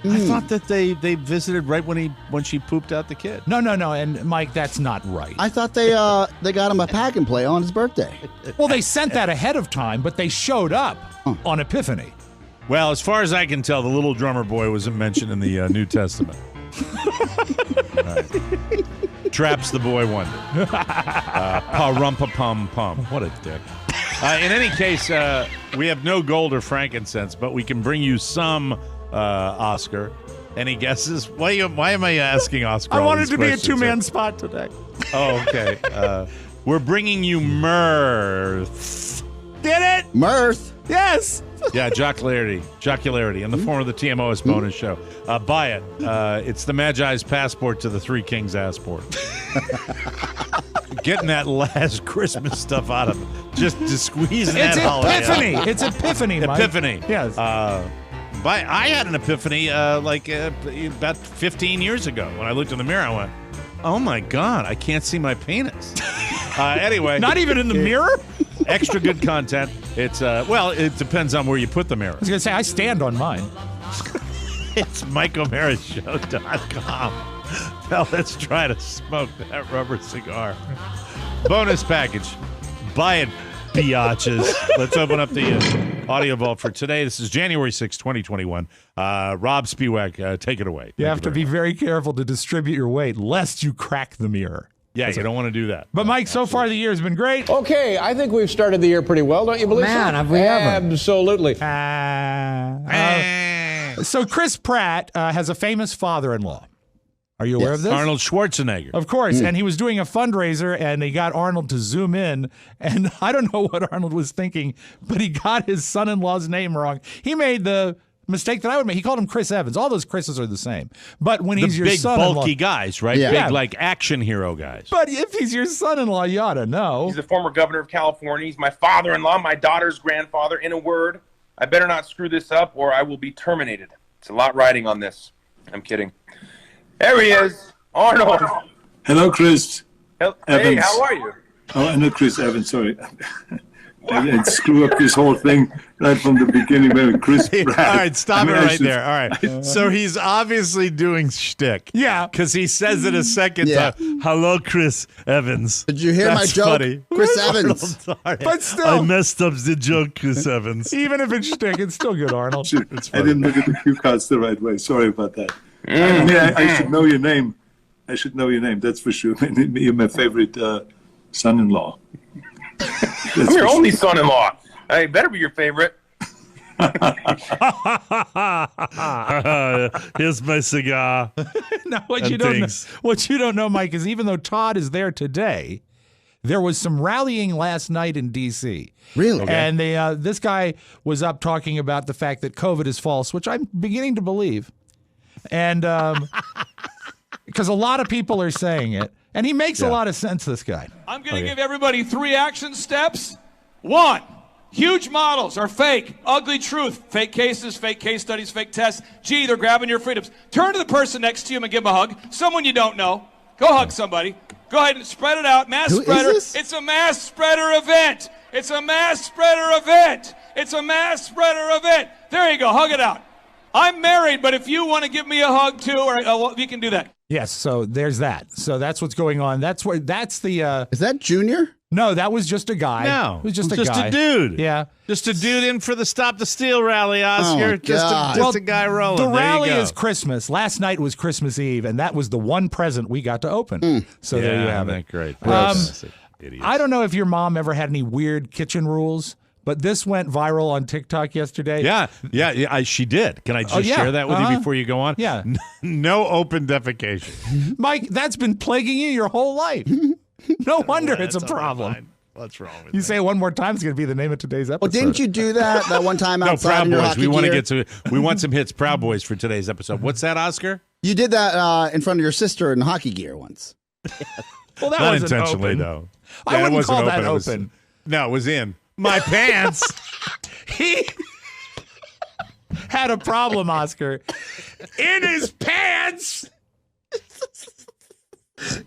I thought that they visited right when she pooped out the kid. No, and Mike, that's not right. I thought they got him a pack and play on his birthday. Well, they sent that ahead of time, but they showed up on Epiphany. Well, as far as I can tell, the little drummer boy wasn't mentioned in the New Testament. Right. Traps the boy wonder. Pa-rum-pa-pum-pum. What a dick. In any case, we have no gold or frankincense, but we can bring you some, Oscar. Any guesses? Why am I asking Oscar? I all wanted these to be a questions? two-man spot today. Oh, okay. We're bringing you mirth. Get it? Mirth. Yes. Yeah, jocularity in the form of the TMOS bonus show. Buy it. It's the Magi's passport to the Three Kings assport. Getting that last Christmas stuff out of it. Just squeezing that holiday Epiphany. out. It's Epiphany, Mike. Epiphany. Yes. I had an epiphany about 15 years ago. When I looked in the mirror, I went, oh my God, I can't see my penis. Anyway. Not even in the mirror? Extra good content. It's, it depends on where you put the mirror. I was going to say, I stand on mine. It's MikeO'MaraShow.com. Now let's try to smoke that rubber cigar. Bonus package. Buy it, biatches. Let's open up the audio vault for today. This is January 6, 2021. Rob Spiewak, take it away. You have to be very careful to distribute your weight, lest you crack the mirror. Yeah, you don't want to do that. But, Mike, so far the year has been great. Okay, I think we've started the year pretty well, don't you believe so? Man, have we ever. Absolutely. So Chris Pratt has a famous father-in-law. Are you aware of this? Arnold Schwarzenegger. Of course, and he was doing a fundraiser, and he got Arnold to zoom in, and I don't know what Arnold was thinking, but he got his son-in-law's name wrong. He made the mistake that I would make. He called him Chris Evans. All those Chris's are the same. But when he's your big, son-in-law, bulky guys, right? Yeah. Big, like, action hero guys. But if he's your son-in-law, you ought to know. He's the former governor of California. He's my father-in-law, my daughter's grandfather. In a word, I better not screw this up or I will be terminated. It's a lot riding on this. I'm kidding. There he is, Arnold. Hello, Chris. Hey, Evans. how are you? Oh, not Chris Evans, sorry. I screw up this whole thing right from the beginning. Maybe Chris Pratt. All right, stop it right there. All right. So he's obviously doing shtick. Yeah. Because he says it a second time. Hello, Chris Evans. Did you hear my joke? Funny. Chris Evans. Sorry. But still. I messed up the joke, Chris Evans. Even if it's shtick, it's still good, Arnold. I didn't look at the cue cards the right way. Sorry about that. I should know your name. I should know your name, that's for sure. You're my favorite son-in-law. I'm your only son-in-law. I better be your favorite. Here's my cigar. Now, what you don't know, Mike, is even though Todd is there today, there was some rallying last night in D.C. Really? Okay. And this guy was up talking about the fact that COVID is false, which I'm beginning to believe. And because a lot of people are saying it. And he makes a lot of sense, this guy. I'm going to give everybody 3 action steps. 1, huge models are fake. Ugly truth. Fake cases, fake case studies, fake tests. Gee, they're grabbing your freedoms. Turn to the person next to you and give them a hug. Someone you don't know. Go hug somebody. Go ahead and spread it out. Mass spreader. It's a mass spreader event. It's a mass spreader event. It's a mass spreader event. There you go. Hug it out. I'm married, but if you want to give me a hug too, or you can do that. Yes, so there's that. So that's what's going on. That's the Is that Junior? No, that was just a guy. No, it was just a dude. Yeah, just a dude in for the Stop the Steal rally, Oscar. Oh, just a guy rolling. The rally is Christmas. Last night was Christmas Eve, and that was the one present we got to open. So there you have it. Great. Idiots. I don't know if your mom ever had any weird kitchen rules, but this went viral on TikTok yesterday. Yeah, she did. Can I just share that with you before you go on? Yeah. No open defecation. Mike, that's been plaguing you your whole life. No wonder it's a problem. What's wrong with You say it one more time, it's going to be the name of today's episode. Well, didn't you do that one time outside in your Proud Boys. hockey We want to gear? get to. We want some hits. Proud Boys for today's episode. What's that, Oscar? You did that in front of your sister in hockey gear once. Well, that Not wasn't intentionally, open. though. I it wouldn't wasn't call that It was- open. no, it was in my pants. He had a problem, Oscar. In his pants.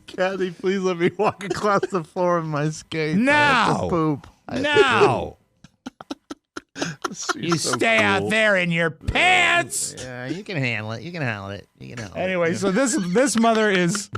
Kathy, please let me walk across the floor in my skates. Now. Poop. Now. You so stay out cool. there in your pants. Yeah, you can handle it. You can handle it. You can handle Anyway, it. so this mother is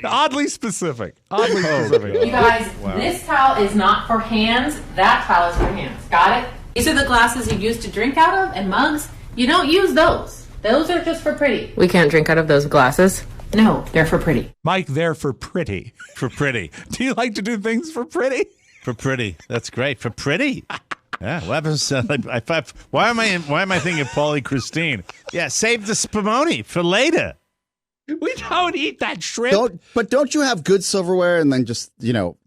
oddly specific. Oddly specific. You guys, this towel is not for hands. That towel is for hands. Got it? These are the glasses you use to drink out of and mugs. You don't use those. Those are just for pretty. We can't drink out of those glasses. No, they're for pretty. Mike, they're for pretty. For pretty. Do you like to do things for pretty? For pretty. That's great. For pretty. Yeah. What happens? Why am I thinking of Paulie Christine? Yeah. Save the spumoni for later. We don't eat that shrimp. Don't you have good silverware and then just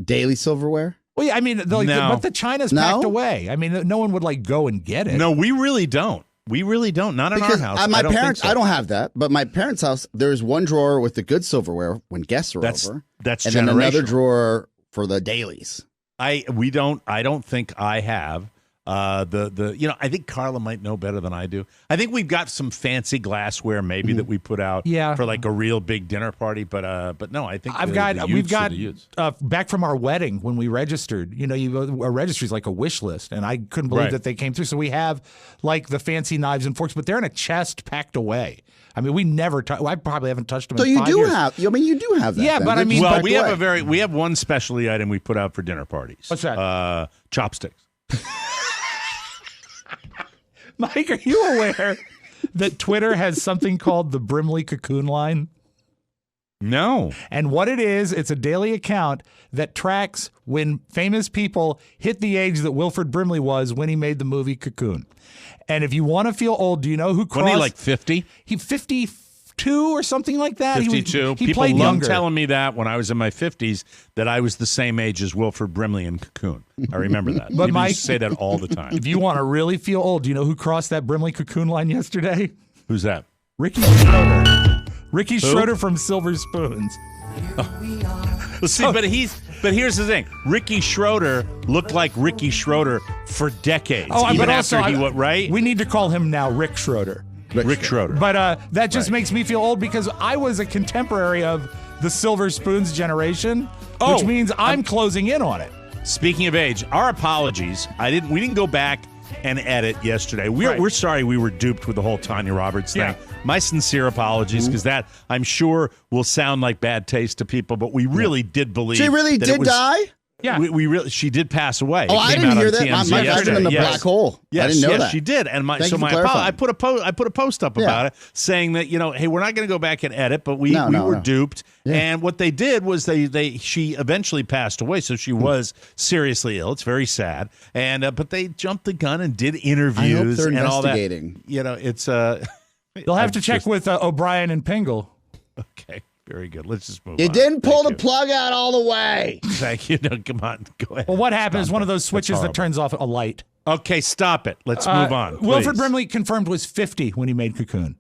daily silverware? Well, yeah, I mean, but the China's packed away. I mean, no one would go and get it. No, we really don't. We really don't. Not in Because our house. my I don't parents, think so. I don't have that, but my parents' house, there's one drawer with the good silverware when guests are over. That's and then another generational. drawer for the dailies. I don't think I have I think Carla might know better than I do. I think we've got some fancy glassware maybe that we put out for like a real big dinner party, but no, I think we've got back from our wedding when we registered. A registry is like a wish list, and I couldn't believe that they came through. So we have like the fancy knives and forks, but they're in a chest packed away. I mean, we never. I probably haven't touched them. So in you 5 do years. have. I mean, you do have that. Yeah, then. but I They're mean, just well, packed we away. have one specialty item we put out for dinner parties. What's that? Chopsticks. Mike, are you aware that Twitter has something called the Brimley Cocoon Line? No. And what it is, it's a daily account that tracks when famous people hit the age that Wilford Brimley was when he made the movie Cocoon. And if you want to feel old, do you know who crossed? Wasn't he like 50? He 52 or something like that. 52. He People played love younger. telling me that when I was in my 50s that I was the same age as Wilford Brimley in Cocoon. I remember that. But People Mike, used to say that all the time. If you want to really feel old, do you know who crossed that Brimley Cocoon Line yesterday? Who's that? Ricky Schroeder. Ricky Who? Schroeder from Silver Spoons. Well, see, but here's the thing. Ricky Schroeder looked like Ricky Schroeder for decades. Even but after also, he went right. We need to call him now Rick Schroeder. Rick Schroeder. But that just makes me feel old because I was a contemporary of the Silver Spoons generation, which means I'm closing in on it. Speaking of age, our apologies. We didn't go back and edit yesterday. We're sorry we were duped with the whole Tanya Roberts thing. Yeah. My sincere apologies, because that, I'm sure, will sound like bad taste to people, but we really did believe She really that it did was- die? Yeah. She did pass away. Oh, It I came didn't out hear on that. TMZ My yesterday. in the Yes. black hole. Yes, I didn't know yes, that. she did. And Thank you for clarifying. I put a post up about it saying that, hey, we're not going to go back and edit, but we were duped. Yeah. And what they did was she eventually passed away, so she was seriously ill. It's very sad. And but they jumped the gun and did interviews I hope they're and all that. investigating. It's You'll have to check with O'Brien and Pingle. Okay. Very good. Let's just move You on. didn't pull the plug out all the way. Thank you. No, come on. Go ahead. Well, what happened is one of those That's switches that horrible. turns off a light. Okay, stop it. Let's move on. Wilford please. Brimley confirmed was 50 when he made Cocoon.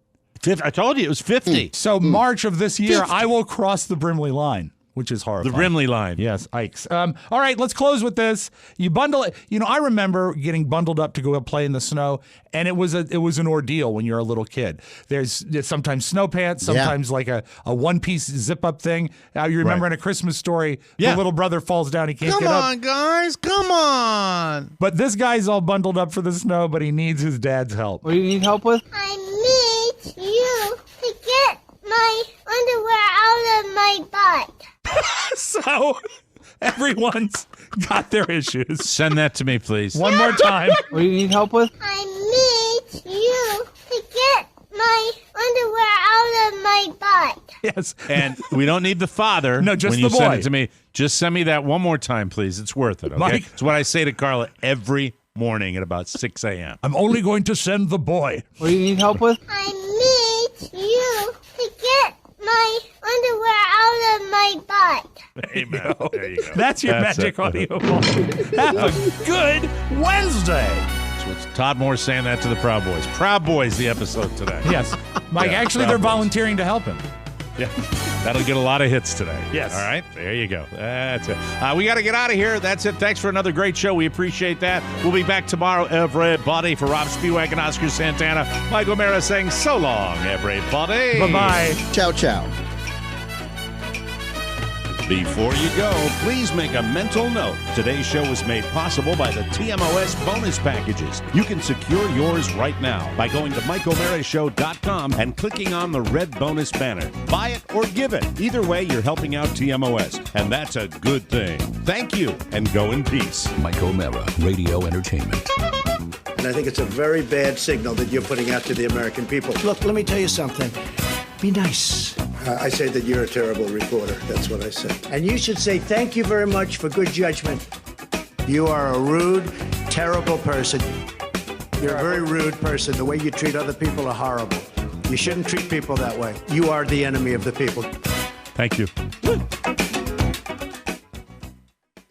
I told you it was 50. So March of this year, I will cross the Brimley line, which is horrifying. The Brimley line. Yes, Ikes. All right, let's close with this. You bundle it. I remember getting bundled up to go play in the snow, and it was an ordeal when you're a little kid. There's sometimes snow pants, sometimes like a one-piece zip-up thing. You remember in A Christmas Story, the little brother falls down, he can't get up. Come on, guys. Come on. But this guy's all bundled up for the snow, but he needs his dad's help. What do you need help with? I need you to get my underwear out of my butt. So everyone's got their issues. Send that to me, please. One more time. What do you need help with? I need you to get my underwear out of my butt. Yes. And we don't need the father. No, just when you the boy. send it to me. Just send me that one more time, please. It's worth it, okay? Mike? It's what I say to Carla every morning at about 6 a.m. I'm only going to send the boy. What do you need help with? I need you to get my underwear out of my butt. Amen. There you go. That's your magic audio ball. Have a good Wednesday. So it's Todd Moore saying that to the Proud Boys. Proud Boys, the episode today. Yes. Mike, Yeah, actually, Proud they're Boys. volunteering to help him. Yeah, that'll get a lot of hits today. Yes. All right, there you go. That's it. We got to get out of here. That's it. Thanks for another great show. We appreciate that. We'll be back tomorrow, everybody. For Rob Spiewak and Oscar Santana, Mike O'Mara saying so long, everybody. Bye-bye. Ciao, ciao. Before you go, please make a mental note. Today's show was made possible by the TMOS bonus packages. You can secure yours right now by going to MikeO'MaraShow.com and clicking on the red bonus banner. Buy it or give it. Either way, you're helping out TMOS, and that's a good thing. Thank you, and go in peace. Mike O'Mara, Radio Entertainment. And I think it's a very bad signal that you're putting out to the American people. Look, let me tell you something. Be nice. I say that you're a terrible reporter. That's what I say. And you should say thank you very much for good judgment. You are a rude, terrible person. You're a very rude person. The way you treat other people are horrible. You shouldn't treat people that way. You are the enemy of the people. Thank you.